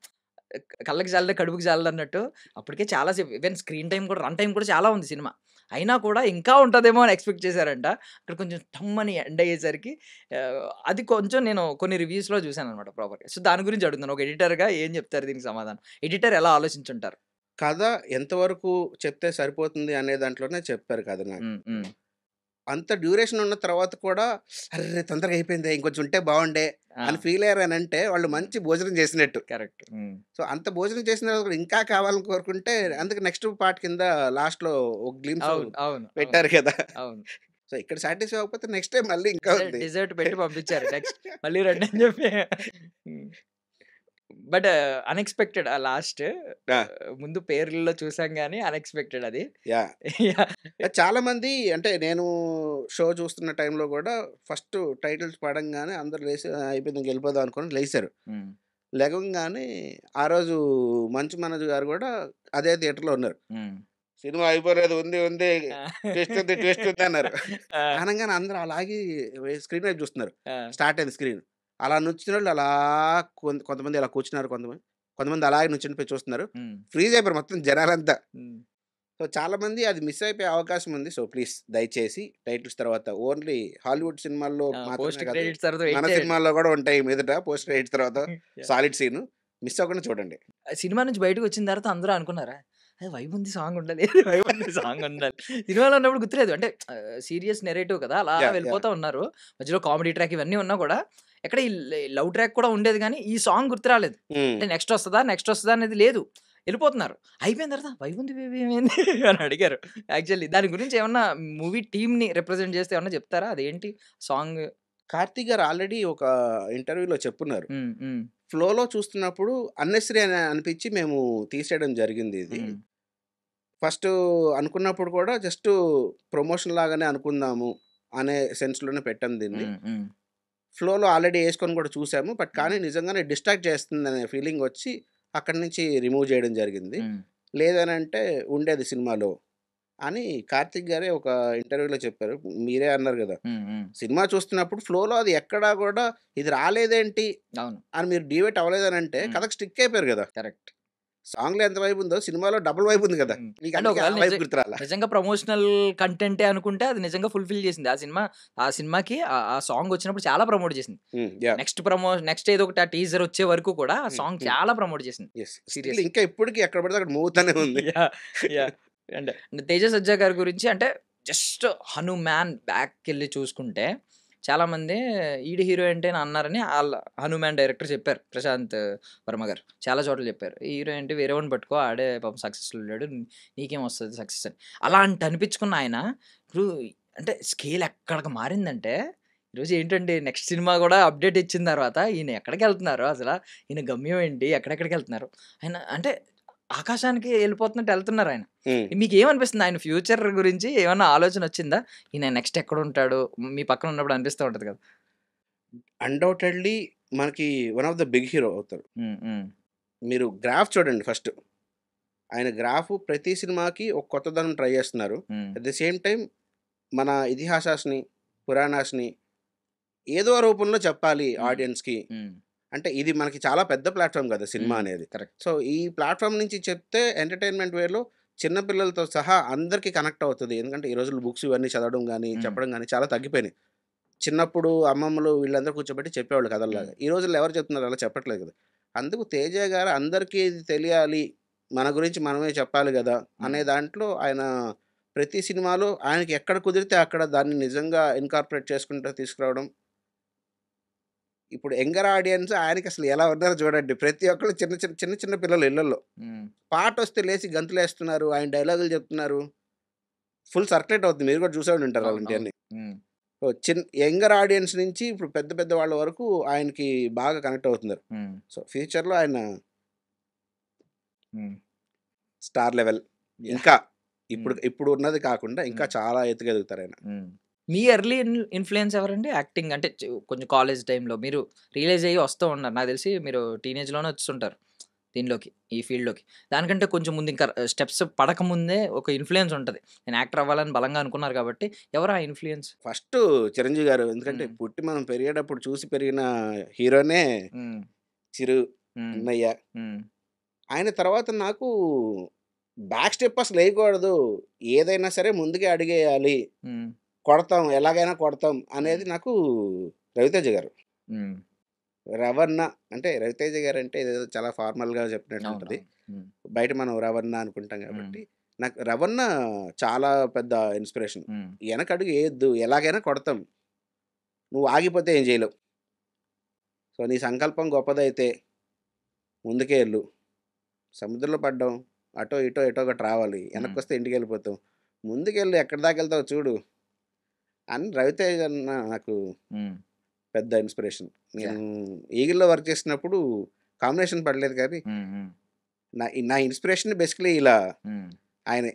కళ్ళకి జాలదే కడుపుకి జాలదన్నట్టు అప్పటికే చాలా సేపు ఈవెన్ స్క్రీన్ టైమ్ కూడా రన్ టైమ్ కూడా చాలా ఉంది సినిమా. అయినా కూడా ఇంకా ఉంటదేమో అని ఎక్స్‌పెక్ట్ చేశారంట. అక్కడ కొంచెం టమ్మని ఎండ్ అయ్యేసరికి అది కొంచెం నేను కొన్ని రివ్యూస్‌లో చూసాననమాట ప్రాపర్‌గా. సో, దాని గురించి అడుగుతున్నాను. ఒక ఎడిటర్‌గా ఏం చెప్తారు దీనికి సమాధానం? ఎడిటర్ ఎలా ఆలోచించుంటారు? కథ ఎంతవరకు చెప్తే సరిపోతుంది అనే దాంట్లోనే చెప్పారు కథ నాకు. హ్మ్. హ్మ్. అంత డ్యూరేషన్ ఉన్న తర్వాత కూడా అర్రె! తొందరగా అయిపోయిందే ఇంకొంచెం ఉంటే బావుండే ఆ! అని ఫీల్ అయ్యారనంటే వాళ్ళు హ్మ్. మంచి భోజనం చేసినట్టు. కరెక్ట్. హ్మ్. సో, అంత భోజనం చేసిన తర్వాత కూడా ఇంకా కావాలని కోరుకుంటే హ్మ్. అందుకే నెక్స్ట్ పార్ట్ కింద లాస్ట్‌లో ఒక గ్లింప్స్ అవును. అవును. అవును. పెట్టారు కదా! అవును. సో, ఇక్కడ సాటిస్ఫై అవ్వకపోతే నెక్స్ట్ టైమ్ మళ్ళీ ఇంకా ఉంది. డిజర్ట్ పెట్టి పంపించారు నెక్స్ట్. మళ్ళీ రండి అని చెప్పి. హ్మ్. బట్ అన్‌ఎక్స్‌పెక్టెడ్ ఆ లాస్ట్. ఆ! ముందు పేర్లలో చూసాం గానీ అన్‌ఎక్స్‌పెక్టెడ్ అది. యాహ్! యాహ్! చాలామంది అంటే నేను షో చూస్తున్న టైంలో గూడా ఫస్ట్ టైటిల్స్ పడంగానే అందరూ లేసి అయిపోయింది ఇంకెళ్ళిపోదాం అనుకోని లేసారు. హ్మ్. లెగంగానే ఆ రోజు మంచు మనోజ్ గారు గూడా అదే థియేటర్‌లో ఉన్నారు. హ్మ్. సినిమా అయిపోలేదు ఉంది, ఉంది. ఆ! ట్విస్ట్ ఉంది, ట్విస్ట్ ఉంది అన్నారు. ఆ! అనంగానే అందరూ అలాగే స్క్రీన్ వైపు చూస్తున్నారు. ఆ! స్టార్ట్ అయింది స్క్రీన్. అలా నుంచున్నోళ్ళు అలా కొంతమంది ఇలా కూర్చున్నారు కొంతమంది. కొంతమంది అలాగే నుంచుండిపోయి చూస్తున్నారు. హ్మ్. ఫ్రీజ్ అయిపోయారు మొత్తం జనాలంతా. హ్మ్. సో, చాలామంది అది మిస్ అయిపోయే అవకాశం ఉంది. సో, ప్లీజ్ దయచేసి టైటిల్స్ తర్వాత ఓన్లీ హాలీవుడ్ సినిమాల్లో పోస్ట్ మాత్రమే కాదు, క్రెడిట్స్ తర్వాత వెయిట్ మన చేయండి. సినిమాల్లో గూడా ఉంటాయి మీదట పోస్ట్ క్రెడిట్స్ తర్వాత యాహ్! Solid scene. మిస్ అవ్వకుండా చూడండి. సినిమా నుంచి బయటకొచ్చిన తర్వాత అందరూ అనుకున్నారా? వైబ్ ఉంది సాంగ్ ఉండాలి. వైబ్ ఉంది సాంగ్ ఉండాలి. సినిమాలో ఉన్నప్పుడు గుర్తులేదు. అంటే సీరియస్ నెరేటివ్ కదా! అలా యాహ్! యాహ్! వెళ్ళిపోతా ఉన్నారు. మధ్యలో కామెడీ ట్రాక్ ఇవన్నీ ఉన్నా కూడా ఎక్కడ ఈ లవ్ ట్రాక్ కూడా ఉండేది గానీ, ఈ సాంగ్ గుర్తు రాలేదు. హ్మ్. అంటే నెక్స్ట్ వస్తదా? నెక్స్ట్ వస్తదా? అనేది లేదు. ఎళ్ళిపోతున్నారు. అయిపోయిన తర్వాత వైబ్ ఉంది బేబీ ఏమైంది అని అడిగారు. యాక్చువల్లీ దాని గురించి ఏమన్నా మూవీ టీమ్‌ని రిప్రజెంట్ చేస్తే ఏమన్నా చెప్తారా? అదేంటి సాంగ్? కార్తీక్ గారు ఆల్రెడీ ఒక ఇంటర్వ్యూలో చెప్పున్నారు. హ్మ్. హ్మ్. ఫ్లోలో చూస్తున్నప్పుడు అన్నెసెసరీ అని అనిపించి మేము తీసేయడం జరిగింది ఇది. హ్మ్. ఫస్టు అనుకున్నప్పుడు కూడా జస్టు ప్రమోషన్ లాగానే అనుకుందాము అనే సెన్స్‌లోనే పెట్టాం దీన్ని. హ్మ్. హ్మ్. ఫ్లోలో ఆల్రెడీ యేసుకొని కూడా చూసాము. బట్ కానీ హ్మ్. నిజంగానే డిస్ట్రాక్ట్ చేస్తుందనే ఫీలింగొచ్చి అక్కడి నుంచి రిమూవ్ చేయడం జరిగింది. హ్మ్. లేదనంటే ఉండేది సినిమాలో అని కార్తీక్ గారే ఒక ఇంటర్వ్యూలో చెప్పారు. మీరే అన్నారు గదా! హ్మ్. హ్మ్. సినిమా చూస్తున్నప్పుడు ఫ్లోలో అది ఎక్కడా గూడా ఇది రాలేదేంటి అవును. అని మీరు డీవియేట్ అవ్వలేదనంటే హ్మ్. కథకు స్టిక్ అయిపోయారు గదా! కరెక్ట్. సాంగ్‌లో ఎంత వైబుందో సినిమాలో డబుల్ వైబుంది గదా! హ్మ్. మీకు అంటే అందుకే ఆ ఒకవేళ వైబ్ గుర్తురాలా. నిజంగా ప్రమోషనల్ కంటెంటే అనుకుంటే అది నిజంగా ఫుల్‌ఫిల్ చేసింది. ఆ సినిమాకి ఆ సాంగ్ వచ్చినప్పుడు చాలా ప్రమోట్ చేసింది. యాహ్! నెక్స్ట్ ఏదో ఒకటి ఆ టీజర్ వచ్చే వరకు కూడా ఆ హ్మ్. సాంగ్ హ్మ్. చాలా ప్రమోట్ చేసింది. యెస్. స్టిల్ సీరియస్‌గా. ఇంకా ఇప్పటికి ఎక్కడ పడితే అక్కడ మోగుతానే ఉంది. యాహ్! యాహ్! అండ్ 'తేజ సజ్జా' గారి గురించి అంటే జస్ట్ 'హనుమాన్' బ్యాక్‌కెళ్ళి చూసుకుంటే చాలామంది ఈడు హీరో ఏంటి అని అన్నారని 'హనుమాన్' డైరెక్టర్ చెప్పారు. ప్రశాంత్ వర్మ గారు. చాలా చోట్ల చెప్పారు. ఈ హీరో ఏంటి వేరే వాడిని పట్టుకో ఆడే పాపం సక్సెస్‌ఫుల్ అయ్యాడు. నీకేం వస్తది సక్సెస్ అని. అలాంటి అనిపించుకున్న ఆయన ఇప్పుడు అంటే స్కేల్ ఎక్కడికి మారిందంటే ఈరోజు ఏంటండి నెక్స్ట్ సినిమా కూడా అప్డేట్ ఇచ్చిన తర్వాత ఈయన ఎక్కడికెళ్తున్నారు అసల? ఈయన గమ్యం ఏంటి? ఎక్కడెక్కడికెళ్తున్నారు? ఆయన అంటే ఆకాశానికి ఎళ్ళిపోతున్నట్టు ఎళ్తున్నారాయన. హ్మ్. మీకేమనిపిస్తుంది ఆయన ఫ్యూచర్ గురించి ఏమన్నా ఆలోచనొచ్చిందా? ఈయన నెక్స్ట్ ఎక్కడుంటాడు? మీ పక్కన ఉన్నప్పుడు అనిపిస్తా ఉంటది కదా! అన్‌డౌటెడ్‌లీ మనకి one of the big hero అవుతారు. హ్మ్. హ్మ్. మీరు గ్రాఫ్ చూడండి ఫస్ట్. ఆయన గ్రాఫ్ ప్రతి సినిమాకి ఒక కొత్తదనం ట్రై చేస్తున్నారు. హ్మ్. అట్ ది సేమ్ టైమ్ మన ఇతిహాసాస్‌ని, పురాణాస్‌ని ఏదో రూపంలో చెప్పాలి హ్మ్. ఆడియన్స్‌కి. హ్మ్. అంటే ఇది మనకి చాలా పెద్ద ప్లాట్‌ఫార్మ్ గదా! సినిమా హ్మ్. అనేది. కరెక్ట్. సో, ఈ ప్లాట్‌ఫార్మ్ నుంచి చెప్తే ఎంటర్‌టైన్‌మెంట్ వేలో చిన్న పిల్లలతో సహా అందరికీ కనెక్ట్ అవుతది. ఎందుకంటే ఈ రోజుల్లో బుక్స్ ఇవన్నీ చదవడం గాని, హ్మ్. చెప్పడం గాని చాలా తగ్గిపోయినాయి. చిన్నప్పుడు అమ్మమ్మలు వీళ్ళందరూ కూర్చోబెట్టి చెప్పేవాళ్ళు హ్మ్. కథల్లాగా. ఈ రోజుల్లో ఎవరు చెప్తున్నారు? అలా చెప్పట్లేదు కదా! అందుకు 'తేజ' గారు అందరికీ ఇది తెలియాలి, మన గురించి మనమే చెప్పాలి గదా! హ్మ్. అనే దాంట్లో ఆయన ప్రతి సినిమాలో ఆయనకి ఎక్కడ కుదిరితే అక్కడ దాన్ని నిజంగా ఇన్కార్పొరేట్ చేసుకుంటూ తీసుకురావడం ఇప్పుడు యంగర్ ఆడియన్స్ ఆయనకి అసలు ఎలా ఉన్నారో చూడండి. ప్రతి ఒక్కళ్ళు చిన్న చిన్న పిల్లలు ఇళ్లల్లో. హ్మ్. పాటొస్తే లేసి గంతులేస్తున్నారు. ఆయన డైలాగులు చెప్తున్నారు. ఫుల్ సర్క్యులేట్ అవుతుంది. మీరు కూడా చూసే ఉంటారు అవును. అవును. అలాంటియన్నీ. హ్మ్. సో, యంగర్ ఆడియన్స్ నుంచి ఇప్పుడు పెద్ద పెద్ద వాళ్ళ వరకు ఆయనకి బాగా కనెక్ట్ అవుతున్నారు. హ్మ్. సో, ఫ్యూచర్‌లో ఆయన హ్మ్. Star level yeah! ఇంకా హ్మ్. ఇప్పుడు ఉన్నది కాకుండా ఇంకా హ్మ్. చాలా ఎత్తుకెదుగుతారాయన. హ్మ్. మీ ఎర్లీ ఇన్‌ఫ్లూయన్స్ ఎవరండి? యాక్టింగ్ అంటే కొంచెం కాలేజ్ టైమ్‌లో మీరు రియలైజ్ అయ్యి వస్తూ ఉన్నారు. నాకు తెలిసి మీరు టీనేజ్‌లోనే వచ్చుంటారు దీనిలోకి, ఈ ఫీల్డ్‌లోకి. దానికంటే కొంచెం ముందు ఇంకా స్టెప్స్ పడకముందే ఒక ఇన్‌ఫ్లూయన్స్ ఉంటది. నేను యాక్టర్ అవ్వాలని బలంగా అనుకున్నారు కాబట్టి ఎవరు ఆ ఇన్‌ఫ్లూయన్స్? ఫస్టు 'చిరంజీవి' గారు. ఎందుకంటే హ్మ్. పుట్టి మనం పెరిగేటప్పుడు చూసి పెరిగిన హీరోనే హ్మ్. 'చిరు', హ్మ్. 'అన్నయ్య'. హ్మ్. ఆయన తర్వాత నాకు బ్యాక్ స్టెప్ అసలేయకూడదు. ఏదైనా సరే ముందుకే అడుగేయాలి. హ్మ్. కొడతాం, ఎలాగైనా కొడతాం హ్మ్. అనేది నాకు 'రవితేజ' గారు. హ్మ్. 'రవణ' అంటే 'రవితేజ' గారంటే ఇదేదో చాలా ఫార్మల్‌గా చెప్పినట్టుంటది. అవునవును. హ్మ్. బయట మనం 'రవణ' అనుకుంటాం హ్మ్. కాబట్టి, నాకు 'రవణ' చాలా పెద్ద ఇన్‌స్పిరేషన్. హ్మ్. ఎనకడుగు ఏయొద్దు, ఎలాగైనా కొడతాం. నువ్వు ఆగిపోతే ఏం చేయలేవు. సో, నీ సంకల్పం గొప్పదైతే ముందుకే ఎళ్ళు. సముద్రంలో పడ్డాం. ఎటో ఒకటి రావాలి. హ్మ్. ఎనక్కొస్తే ఇంటికెళ్ళిపోతాం. ముందుకెళ్ళు ఎక్కడి దాకా ఎళ్తావో చూడు అని 'రవితేజ' అన్న నాకు హ్మ్. పెద్ద ఇన్‌స్పిరేషన్. నేను యాహ్! 'ఈగిల్‌లో' వర్క్ చేసినప్పుడు కాంబినేషన్ పడలేదు కానీ, హ్మ్. హ్మ్. నా ఇన్‌స్పిరేషన్ బేసికల్లీ ఇలా హ్మ్. ఆయనే.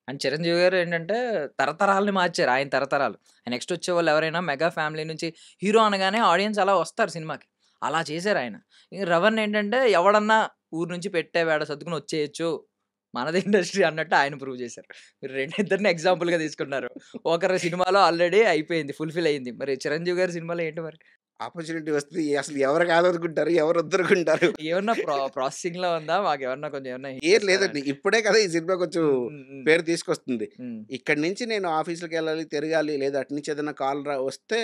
అండ్ 'చిరంజీవి' గారు ఏంటంటే తరతరాలని మార్చారు. ఆయన తరతరాలు. నెక్స్ట్ వచ్చేవాళ్ళు ఎవరైనా మెగా ఫ్యామిలీ నుంచి హీరో అనగానే ఆడియన్స్ అలా వస్తారు సినిమాకి. అలా చేశారాయన. ఇక 'రవణ్' ఏంటంటే ఎవడన్నా ఊరు నుంచి పెట్టే వేడ సర్దుకొని వచ్చేయొచ్చు. మనది ఇండస్ట్రీ అన్నట్టు ఆయన ప్రూవ్ చేశారు. మీరు ఇద్దరిని ఎగ్జాంపుల్‌గా తీసుకున్నారు. ఒకరి సినిమాలో ఆల్రెడీ అయిపోయింది. ఫుల్‌ఫిల్ అయింది. మరి 'చిరంజీవి' గారి సినిమాలో ఏంటి మరి? ఆపర్చునిటీ వస్తే అసలు ఎవరు కాదనుకుంటారు, ఎవరు వద్దనుకుంటారు. ఏమన్నా ప్రాసెసింగ్‌లో ఉందా? మాకేమన్నా కొంచెం ఏమన్నా హింట్ ఏం ఇస్తారా? లేదండి. ఇప్పుడే కదా ఈ సినిమా కొంచెం హ్మ్. హ్మ్. హ్మ్. పేరు తీసుకొస్తుంది. హ్మ్. ఇక్కడి నుంచి నేను ఆఫీస్‌లకెళ్ళాలి, తిరగాలి లేదా అటు నుంచి ఏదైనా కాల్ వస్తే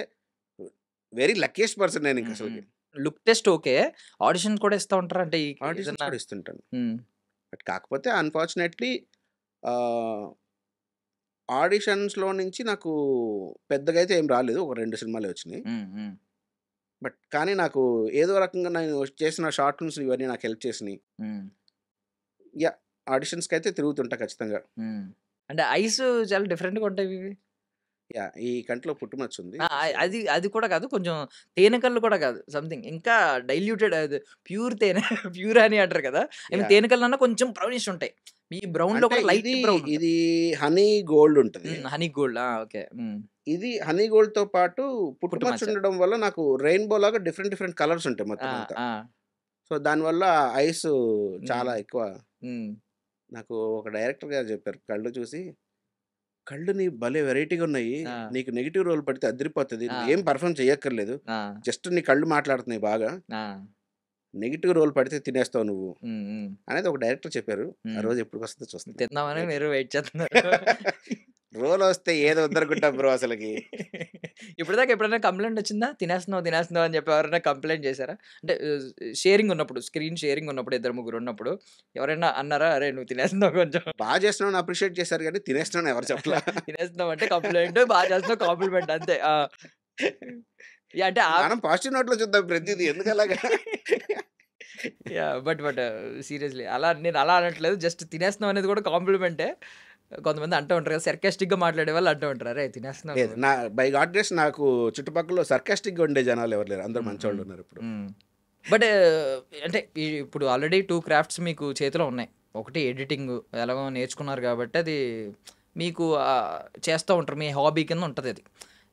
వెరీ లక్కీయెస్ట్ పర్సన్ నేనింక హ్మ్. హ్మ్. అసలకి. Look test okay. ఆడిషన్ కూడా ఇస్తా ఉంటారా? అంటే ఆడిషన్స్ ఏదన్నా కూడా ఇస్తుంటాను. హ్మ్. బట్ కాకపోతే అన్‌ఫార్చునేట్‌లీ ఆహ్, ఆడిషన్స్‌లో నుంచి నాకు పెద్దగా అయితే ఏం రాలేదు. ఒక 2 సినిమాలే వచ్చినియి. హ్మ్. హ్మ్. బట్ కానీ నాకు ఏదో రకంగా నేను చేసిన షార్ట్ ఫిల్మ్స్ ఇవన్నీ నాకు హెల్ప్ చేసినియి. హ్మ్. యాహ్! ఆడిషన్స్‌కైతే తిరుగుతుంటా ఖచ్చితంగా. హ్మ్. అంటే ఐస్ చాలా డిఫరెంట్‌గా ఉంటాయి ఇవి. యాహ్! ఈ కంట్లో పుట్టుమచ్చుంది. ఆ! సో, అది అది కూడా కాదు. కొంచెం తేనె కల్లు కూడా కాదు. సంథింగ్ ఇంకా డైల్యూటెడ్ అది ప్యూర్ తేనె ప్యూర్ హనీ అంటారు కదా! I mean yeah! తేనె కళ్ళన్నా కొంచెం బ్రౌనిష్ ఉంటాయి. ఈ బ్రౌన్‌లో అంటే కూడా లైట్ బ్రౌన్ ఉంటది. ఇది హనీ గోల్డ్ ఉంటది. Honey gold. ఆ! ఓకే. హ్మ్. ఇది హనీ గోల్డ్‌తో పాటు పుట్టుమచ్చ పుట్టుమచ్చ. ఉండడం వల్ల నాకు రెయిన్‌బో లాగా డిఫరెంట్ కలర్స్ ఉంటాయి ఆ! మొత్తం అంతా. ఆ! సో, దానివల్ల ఐస్ హ్మ్. చాలా ఎక్కువ. హ్మ్. నాకు ఒక డైరెక్టర్ గారు చెప్పారు. కళ్ళు చూసి, "కళ్ళు నీవి భలే వెరైటీగా ఉన్నాయి. ఆ! నీకు నెగెటివ్ రోల్ పడితే అదిరిపోతది. ఆ! నువ్వేం పెర్ఫార్మ్ చేయక్కర్లేదు. ఆ! జస్ట్ నీ కళ్ళు మాట్లాడుతున్నాయి బాగా. ఆ! నెగెటివ్ రోల్ పడితే తినేస్తావు నువ్వు" హ్మ్. హ్మ్. అనేది ఒక డైరెక్టర్ చెప్పారు. ఆ హ్మ్. రోజు ఎప్పటికొస్తదో చూస్తున్నాను. తిందామని వెయిటింగ్. మీరు వెయిట్ చేస్తున్నారు. రోలొస్తే ఏది వద్దనుకుంటాం బ్రో అసలకి. ఇప్పటిదాకా ఎప్పుడైనా కంప్లెయింట్ వచ్చిందా? తినేస్తున్నావు అని చెప్పి ఎవరైనా కంప్లెయింట్ చేసారా? అంటే షేరింగ్ ఉన్నప్పుడు, స్క్రీన్ షేరింగ్ ఉన్నప్పుడు ఇద్దరు ముగ్గురు ఉన్నప్పుడు ఎవరైనా అన్నారా? "అరేయ్! నువ్వు తినేస్తున్నావు కొంచెం." బా చేస్తున్నావని అప్రిషియేట్ చేశారు గానీ, తినేస్తున్నావని ఎవరు చెప్పలా. తినేస్తున్నావు అంటే కంప్లెయింట్, బాగా చేస్తున్నావు కాంప్లిమెంట్ అంతే. ఆ! యాహ్! అంటే మనం పాజిటివ్ నోట్‌లో చూద్దాం ప్రతీది. ఎందుకలాగా? యాహ్! బట్ సీరియస్‌లీ నేను అలా అనట్లేదు. జస్ట్ తినేస్తున్నావు అనేది కూడా కాంప్లిమెంటే. కొంతమంది అంటూ ఉంటారు కదా! సర్కాస్టిక్‌గా మాట్లాడే వాళ్ళు అంటూ ఉంటారు. "అరేయ్! తినేస్తున్నావు లేదు. నువ్వు." బై గాడ్ గ్రేస్ నాకు చుట్టుపక్కల సర్కాస్టిక్‌గా ఉండే జనాలు ఎవరు లేరు. అందరూ హ్మ్. హ్మ్. మంచోళ్ళున్నారిప్పుడు. హ్మ్. బట్ అంటే ఇప్పుడు ఆల్రెడీ 2 క్రాఫ్ట్స్ మీకు చేతిలో ఉన్నాయి. ఒకటి ఎడిటింగు ఎలాగో నేర్చుకున్నారు కాబట్టి అది మీకు చేస్తూ ఉంటారు. మీ హాబీ కింద ఉంటదది.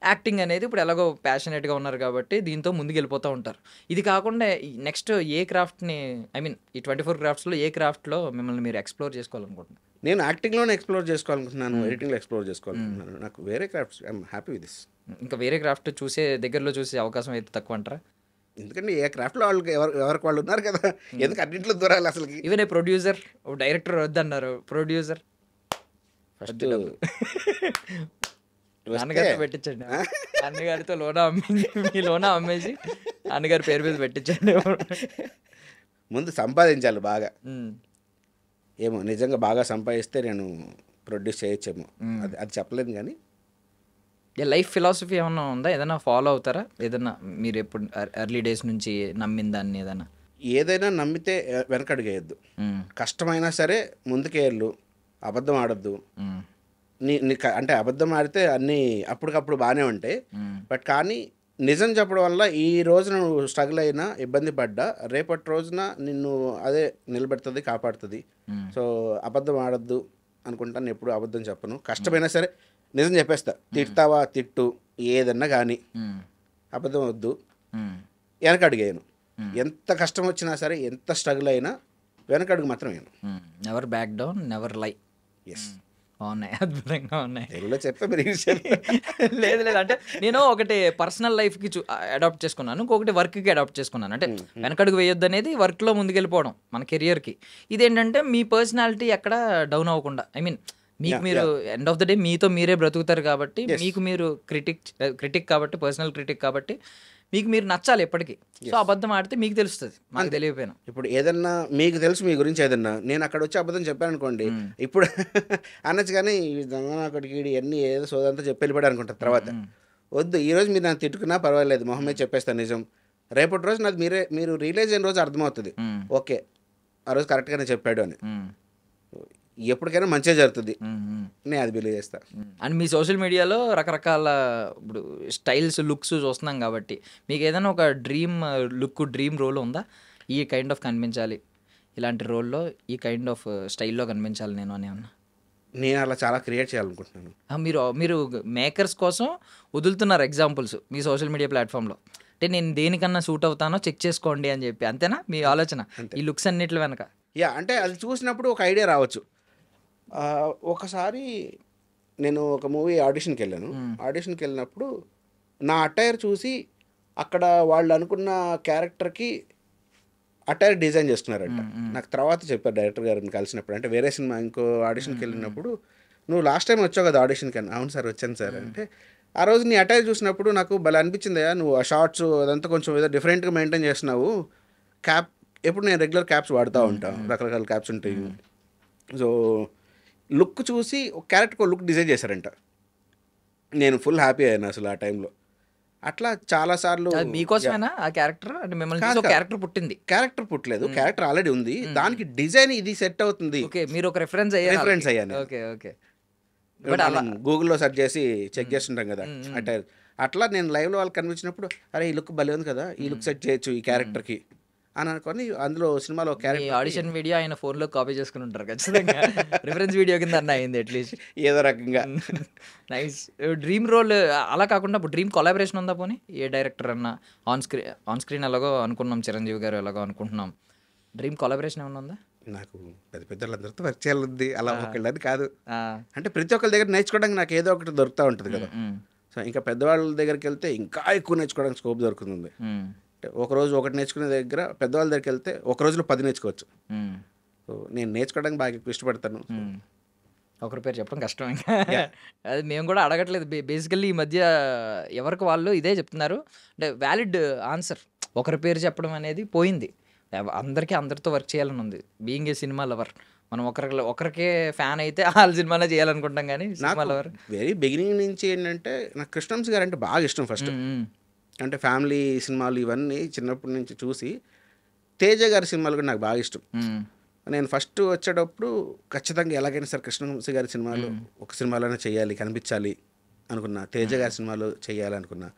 యాక్టింగ్ అనేది ఇప్పుడు ఎలాగో ప్యాషనేట్‌గా ఉన్నారు కాబట్టి దీంతో ముందుకెళ్ళిపోతూ ఉంటారు. ఇది కాకుండా ఈ నెక్స్ట్ ఏ క్రాఫ్ట్‌ని ఐ మీన్ ఈ 24 క్రాఫ్ట్స్‌లో ఏ క్రాఫ్ట్‌లో మిమ్మల్ని మీరు ఎక్స్‌ప్లోర్ చేసుకోవాలనుకుంటున్నారు? నేను యాక్టింగ్‌లోనే ఎక్స్‌ప్లోర్ చేసుకోవాలనుకుంటున్నాను. హ్మ్. ఎడిటింగ్‌లో ఎక్స్‌ప్లోర్ హ్మ్. చేసుకోవాలనుకుంటున్నాను. నాకు వేరే crafts I'm happy with this. ఇంకా వేరే క్రాఫ్ట్ దగ్గరలో చూసే అవకాశం అయితే తక్కువంటారా? ఎందుకంటే ఏ క్రాఫ్ట్‌లో ఆళ్ళకి ఎవరికి వాళ్ళు ఉన్నారు కదా! హ్మ్. ఎందుకు అన్నింట్లో దూరాలి అసలకి? Even a producer, oh director వద్దన్నారు. ప్రొడ్యూసర్ ఫస్టు వద్దు డబ్బులు. వస్తే నాన్నగారితో పెట్టించండి. ఆ! నాన్నగారితో లోనా అమ్మింది మీ లోనా అమ్మేసి నాన్నగారి పేరు మీద పెట్టించండి. ముందు సంపాదించాలి బాగా. హ్మ్. ఏమో నిజంగా బాగా సంపాదిస్తే నేను ప్రొడ్యూస్ చేయొచ్చేమో. హ్మ్. అది అది చెప్పలేను గానీ లైఫ్ ఫిలాసఫీ ఏమన్నా ఉందా? ఏదైనా ఫాలో అవుతారా? ఏదన్నా మీరు ఎప్పుడు ఎర్లీ డేస్ నుంచి నమ్మిన దాన్ని ఏదైనా? ఏదైనా నమ్మితే వెనకడుగేయద్దు. కష్టమైనా సరే ముందుకే వెళ్ళు, అబద్ధం ఆడొద్దు. అంటే అబద్ధం ఆడితే అన్నీ అప్పటికప్పుడు బాగానే ఉంటాయి, బట్ కానీ నిజం చెప్పడం వల్ల ఈ రోజున నువ్వు స్ట్రగుల్ అయినా ఇబ్బంది పడ్డా రేపటి రోజున నిన్ను అదే నిలబెడుతుంది, కాపాడుతుంది. సో అబద్ధం ఆడొద్దు అనుకుంటాను. ఎప్పుడు అబద్ధం చెప్పను. కష్టమైనా సరే నిజం చెప్పేస్తా. తిడతావా తిట్టు, ఏదన్నా కానీ అబద్ధం వద్దు, వెనకడుగేయను. ఎంత కష్టం వచ్చినా సరే, ఎంత స్ట్రగుల్ అయినా వెనకడుగు మాత్రం వేయను. నెవర్ బ్యాక్ డౌన్, నెవర్ లై. ఎస్, ఉన్నాయి, అద్భుతంగా ఉన్నాయి. తెలుగులో చెప్తే మీరు లేదు లేదు, అంటే నేను ఒకటి పర్సనల్ లైఫ్కి అడాప్ట్ చేసుకున్నాను, ఇంకొకటి వర్క్కి అడాప్ట్ చేసుకున్నాను. అంటే వెనకడుగు వేయొద్దు అనేది వర్క్లో ముందుకెళ్ళిపోవడం మన కెరియర్కి. ఇదేంటంటే మీ పర్సనాలిటీ ఎక్కడ డౌన్ అవ్వకుండా, ఐ మీన్ మీకు మీరు ఎండ్ ఆఫ్ ద డే మీతో మీరే బ్రతుకుతారు కాబట్టి, మీకు మీరు క్రిటిక్ కాబట్టి, పర్సనల్ క్రిటిక్ కాబట్టి మీకు మీరు నచ్చాలి ఎప్పటికీ. సో అబద్ధం ఆడితే మీకు తెలుస్తుంది, మాకు తెలియకపోయినా. ఇప్పుడు ఏదన్నా మీకు తెలుసు మీ గురించి ఏదన్నా, నేను అక్కడ వచ్చి అబద్ధం చెప్పాను అనుకోండి, ఇప్పుడు అనొచ్చు కానీ అక్కడికి ఎన్ని ఏదో సోదంతా చెప్పి వెళ్ళిపోయాడు అనుకుంటారు తర్వాత. వద్దు, ఈరోజు మీరు నన్ను తిట్టుకున్నా పర్వాలేదు, మొహమే చెప్పేస్తాను నిజం. రేపటి రోజు నాది మీరు రియలైజ్ అయిన రోజు అర్థమవుతుంది, ఓకే ఆ రోజు కరెక్ట్గానే చెప్పాడు అని. ఎప్పటికైనా మంచిగా జరుగుతుంది, నేను అది బిలీవ్ చేస్తాను. అండ్ మీ సోషల్ మీడియాలో రకరకాల ఇప్పుడు స్టైల్స్, లుక్స్ చూస్తున్నాం కాబట్టి మీకు ఏదైనా ఒక డ్రీమ్ లుక్, డ్రీమ్ రోల్ ఉందా? ఈ కైండ్ ఆఫ్ కనిపించాలి, ఇలాంటి రోల్లో ఈ కైండ్ ఆఫ్ స్టైల్లో కనిపించాలి నేను అని అన్నా. నేను అలా చాలా క్రియేట్ చేయాలనుకుంటున్నాను. మీరు మేకర్స్ కోసం వదులుతున్నారు ఎగ్జాంపుల్స్ మీ సోషల్ మీడియా ప్లాట్ఫామ్లో. అంటే నేను దేనికన్నా సూట్ అవుతానో చెక్ చేసుకోండి అని చెప్పి, అంతేనా మీ ఆలోచన ఈ లుక్స్ అన్నిటి వెనక? అంటే అది చూసినప్పుడు ఒక ఐడియా రావచ్చు. ఒకసారి నేను ఒక మూవీ ఆడిషన్కి వెళ్ళినప్పుడు నా అటైర్ చూసి అక్కడ వాళ్ళు అనుకున్న క్యారెక్టర్కి అటైర్ డిజైన్ చేస్తున్నారంట. నాకు తర్వాత చెప్పారు డైరెక్టర్ గారిని కలిసినప్పుడు, అంటే వేరే సినిమా ఇంకో ఆడిషన్కి వెళ్ళినప్పుడు, నువ్వు లాస్ట్ టైం వచ్చావు కదా ఆడిషన్కి అని. అవును సార్ వచ్చాను సార్ అంటే, ఆ రోజు నీ అటైర్ చూసినప్పుడు నాకు భలే అనిపించింది, నువ్వు ఆ షార్ట్స్ అదంతా కొంచెం ఏదో డిఫరెంట్గా మెయింటైన్ చేస్తున్నావు. క్యాప్ ఎప్పుడు నేను రెగ్యులర్ క్యాప్స్ వాడుతూ ఉంటాను, రకరకాల క్యాప్స్ ఉంటాయి. సో లుక్ చూసి ఒక క్యారెక్టర్ లుక్ డిజైన్ చేశారంట. నేను ఫుల్ హ్యాపీ అయ్యాను అసలు ఆ టైంలో. అట్లా చాలాసార్లు. మీకోసమేనా ఆ క్యారెక్టర్? అంటే మిమ్మల్ని క్యారెక్టర్ పుట్టింది? క్యారెక్టర్ పుట్టలేదు, క్యారెక్టర్ ఆల్రెడీ ఉంది, దానికి డిజైన్ ఇది సెట్ అవుతుంది. ఓకే, మీరు ఒక రిఫరెన్స్ అయ్యాను. Okay okay. గూగుల్లో సెర్చ్ చేసి చెక్ చేస్తుంటాం కదా అంటే, అట్లా నేను లైవ్లో వాళ్ళకి కనిపించినప్పుడు, అరే ఈ లుక్ భలే ఉంది కదా, ఈ లుక్ సెట్ చేయొచ్చు ఈ క్యారెక్టర్కి అని అనుకొని అందులో సినిమాలో క్యారెక్టర్ ఆడిషన్ వీడియో ఆయన ఫోన్లో కాపీ చేసుకుని ఉంటారు ఖచ్చితంగా. రిఫరెన్స్ వీడియో కింద అన్న అయింది అట్లీస్ట్ ఏదో రకంగా. నైస్. డ్రీమ్ రోల్ అలా కాకుండా ఇప్పుడు డ్రీమ్ కొలాబరేషన్ ఉందా? పోనీ ఏ డైరెక్టర్ అన్నా ఆన్ స్క్రీన్ ఎలాగో అనుకున్నాం, చిరంజీవి గారు ఎలాగో అనుకుంటున్నాం, డ్రీమ్ కొలాబరేషన్ ఏమన్నా ఉందా? నాకు పెద్ద పెద్దలందరితో వర్క్ చేయాలి, అలా ఒకళ్ళది కాదు. అంటే ప్రతి ఒక్కరి దగ్గర నేర్చుకోవడానికి నాకు ఏదో ఒకటి దొరుకుతూ ఉంటుంది కదా. సో ఇంకా పెద్దవాళ్ళ దగ్గరికి వెళ్తే ఇంకా ఎక్కువ నేర్చుకోవడానికి స్కోప్ దొరుకుతుంది. ఒకరోజు ఒకటి నేర్చుకునే దగ్గర పెద్దవాళ్ళ దగ్గరికి వెళ్తే ఒక రోజులో 10 నేర్చుకోవచ్చు. సో నేను నేర్చుకోవడానికి బాగా ఎక్కువ ఇష్టపడతాను. ఒకరి పేరు చెప్పడం కష్టం, ఇంకా అది మేము కూడా అడగట్లేదు. బేసికల్లీ ఈ మధ్య ఎవరికి వాళ్ళు ఇదే చెప్తున్నారు, అంటే వ్యాలిడ్ ఆన్సర్. ఒకరి పేరు చెప్పడం అనేది పోయింది, అందరికీ అందరితో వర్క్ చేయాలని ఉంది. బీయింగ్ ఏ సినిమా లవర్, మనం ఒకరికే ఫ్యాన్ అయితే వాళ్ళ సినిమాలో చేయాలనుకుంటాం, కానీ సినిమా లవర్ వెరీ బిగినింగ్ నుంచి ఏంటంటే నాకు కృష్ణవంశీ గారు అంటే బాగా ఇష్టం. ఫస్ట్ అంటే ఫ్యామిలీ సినిమాలు ఇవన్నీ చిన్నప్పటి నుంచి చూసి, తేజ గారి సినిమాలు కూడా నాకు బాగా ఇష్టం. నేను ఫస్ట్ వచ్చేటప్పుడు ఖచ్చితంగా ఎలాగైనా సరే కృష్ణవంశీ గారి సినిమాలు ఒక సినిమాలోనే చేయాలి, కనిపించాలి అనుకున్నా. తేజ గారి సినిమాలో చేయాలనుకున్నా.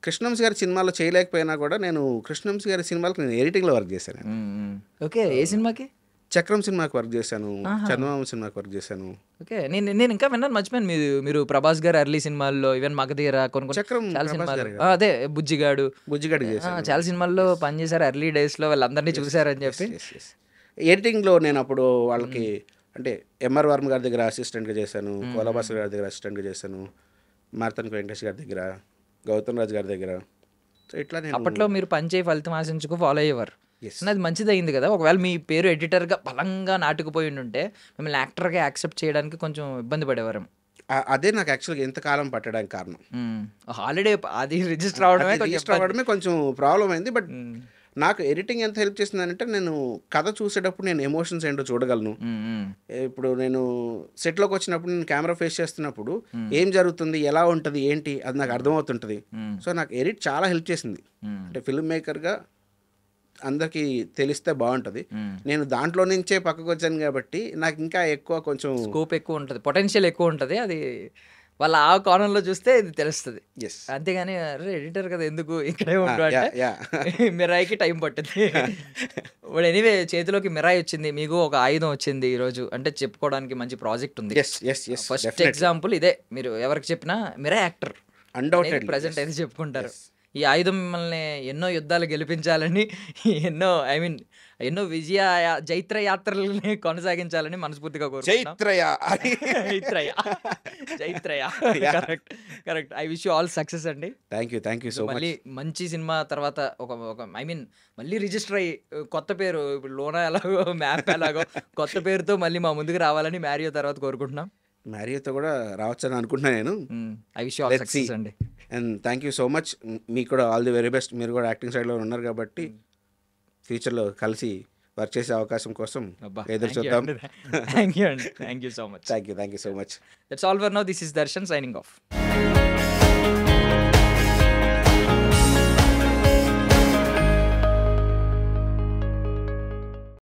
కృష్ణవంశీ గారి సినిమాలో చేయలేకపోయినా కూడా నేను కృష్ణవంశీ గారి సినిమాలకు నేను ఎడిటింగ్లో వర్క్ చేశాను. ఓకే, ఏ సినిమాకి? చక్రం సినిమాకి వర్క్ చేశాను, చందమామ సినిమాకి వర్క్ చేశాను. ఓకే, నేను ఇంకా విన్నాను, మర్చిపోయాను. మీరు ప్రభాస్ గారు ఎర్లీ సినిమాల్లో, ఈవెన్ మగధీర, కొన్ని చాలా సినిమాలు, అదే బుజ్జిగాడు చాలా సినిమాల్లో పనిచేశారు ఎర్లీ డేస్లో, వాళ్ళందరినీ చూసారని చెప్పి. ఎడిటింగ్లో నేను అప్పుడు వాళ్ళకి అంటే ఎంఆర్ వర్మ గారి దగ్గర అసిస్టెంట్గా చేశాను, కోలాబాస్ గారి దగ్గర అసిస్టెంట్గా చేశాను, మార్తన్ వెంకటేష్ గారి దగ్గర, గౌతమ్ రాజ్ గారి దగ్గర. సో ఇట్లా నేను అప్పట్లో మీరు పనిచేయి ఫలితం ఆశించుకు ఫాలో అయ్యేవారు. అది మంచిది అయింది కదా. ఒకవేళ మీ పేరు ఎడిటర్గా బలంగా నాటుకుపోయి ఉంటే మిమ్మల్ని యాక్టర్గా యాక్సెప్ట్ చేయడానికి కొంచెం ఇబ్బంది పడేవారు. అదే నాకు యాక్చువల్గా ఎంతకాలం పట్టడానికి కారణం. హాలిడే అది రిజిస్టర్ అవడమే కొంచెం ప్రాబ్లం అయింది. బట్ నాకు ఎడిటింగ్ ఎంత హెల్ప్ చేసిందంటే నేను కథ చూసేటప్పుడు నేను ఎమోషన్స్ ఏంటో చూడగలను. ఇప్పుడు నేను సెట్లోకి వచ్చినప్పుడు నేను కెమెరా ఫేస్ చేస్తున్నప్పుడు ఏం జరుగుతుంది, ఎలా ఉంటుంది, ఏంటి అది నాకు అర్థమవుతుంటుంది. సో నాకు ఎడిట్ చాలా హెల్ప్ చేసింది. అంటే ఫిల్మ్ మేకర్గా అందరికీ తెలిస్తే బాగుంటుంది. నేను దాంట్లో నుంచే పక్కకు వచ్చాను కాబట్టి నాకు ఇంకా ఎక్కువ కొంచెం స్కోప్ ఎక్కువ ఉంటుంది, పొటెన్షియల్ ఎక్కువ ఉంటుంది. అది వాళ్ళ ఆ కోణంలో చూస్తే ఇది తెలుస్తుంది. ఎస్ అంతేగాని అరే ఎడిటర్ కదా ఎందుకు ఇక్కడే ఉండు అంటే మిరాయికి టైం పట్టింది. ఇప్పుడు ఎనీవే చేతిలోకి మిరాయి వచ్చింది, మీకు ఒక ఆయుధం వచ్చింది ఈరోజు అంటే చెప్పుకోవడానికి మంచి ప్రాజెక్ట్ ఉంది. Yes yes yes first example ఇదే, మీరు ఎవరికి చెప్పినా మిరాయి యాక్టర్ అన్డౌటెడ్లీ ప్రజెంట్ అయితే చెప్పుకుంటారు. ఈ ఆయుధం మిమ్మల్ని ఎన్నో యుద్ధాలు గెలిపించాలని, ఎన్నో ఎన్నో జైత్ర యాత్రల్ని కొనసాగించాలని మనస్ఫూర్తిగా కోరుకుంటున్నాం. జైత్రయ correct. I wish you all success అండి. Thank you so much. మళ్ళీ మంచి సినిమా తర్వాత ఒక మళ్ళీ రిజిస్టర్ అయ్యి కొత్త పేరు, ఇప్పుడు లోనా ఎలాగో మ్యాప్ ఎలాగో కొత్త పేరుతో మళ్ళీ మా ముందుకు రావాలని మ్యారియో తర్వాత కోరుకుంటున్నాం. మ్యారియోతో కూడా రావచ్చని అనుకుంటున్నా నేను. I wish you all success అండి. And thank you so much. మీకు కూడా ఆల్ ది వెరీ బెస్ట్. మీరు కూడా యాక్టింగ్ సైడ్లో ఉన్నారు కాబట్టి ఫ్యూచర్లో కలిసి వర్క్ చేసే అవకాశం కోసం ఎదురు చూద్దాం. థ్యాంక్ యూ అండి. Thank you so much. Thank you so much. That's all for now. This is Darshan signing off.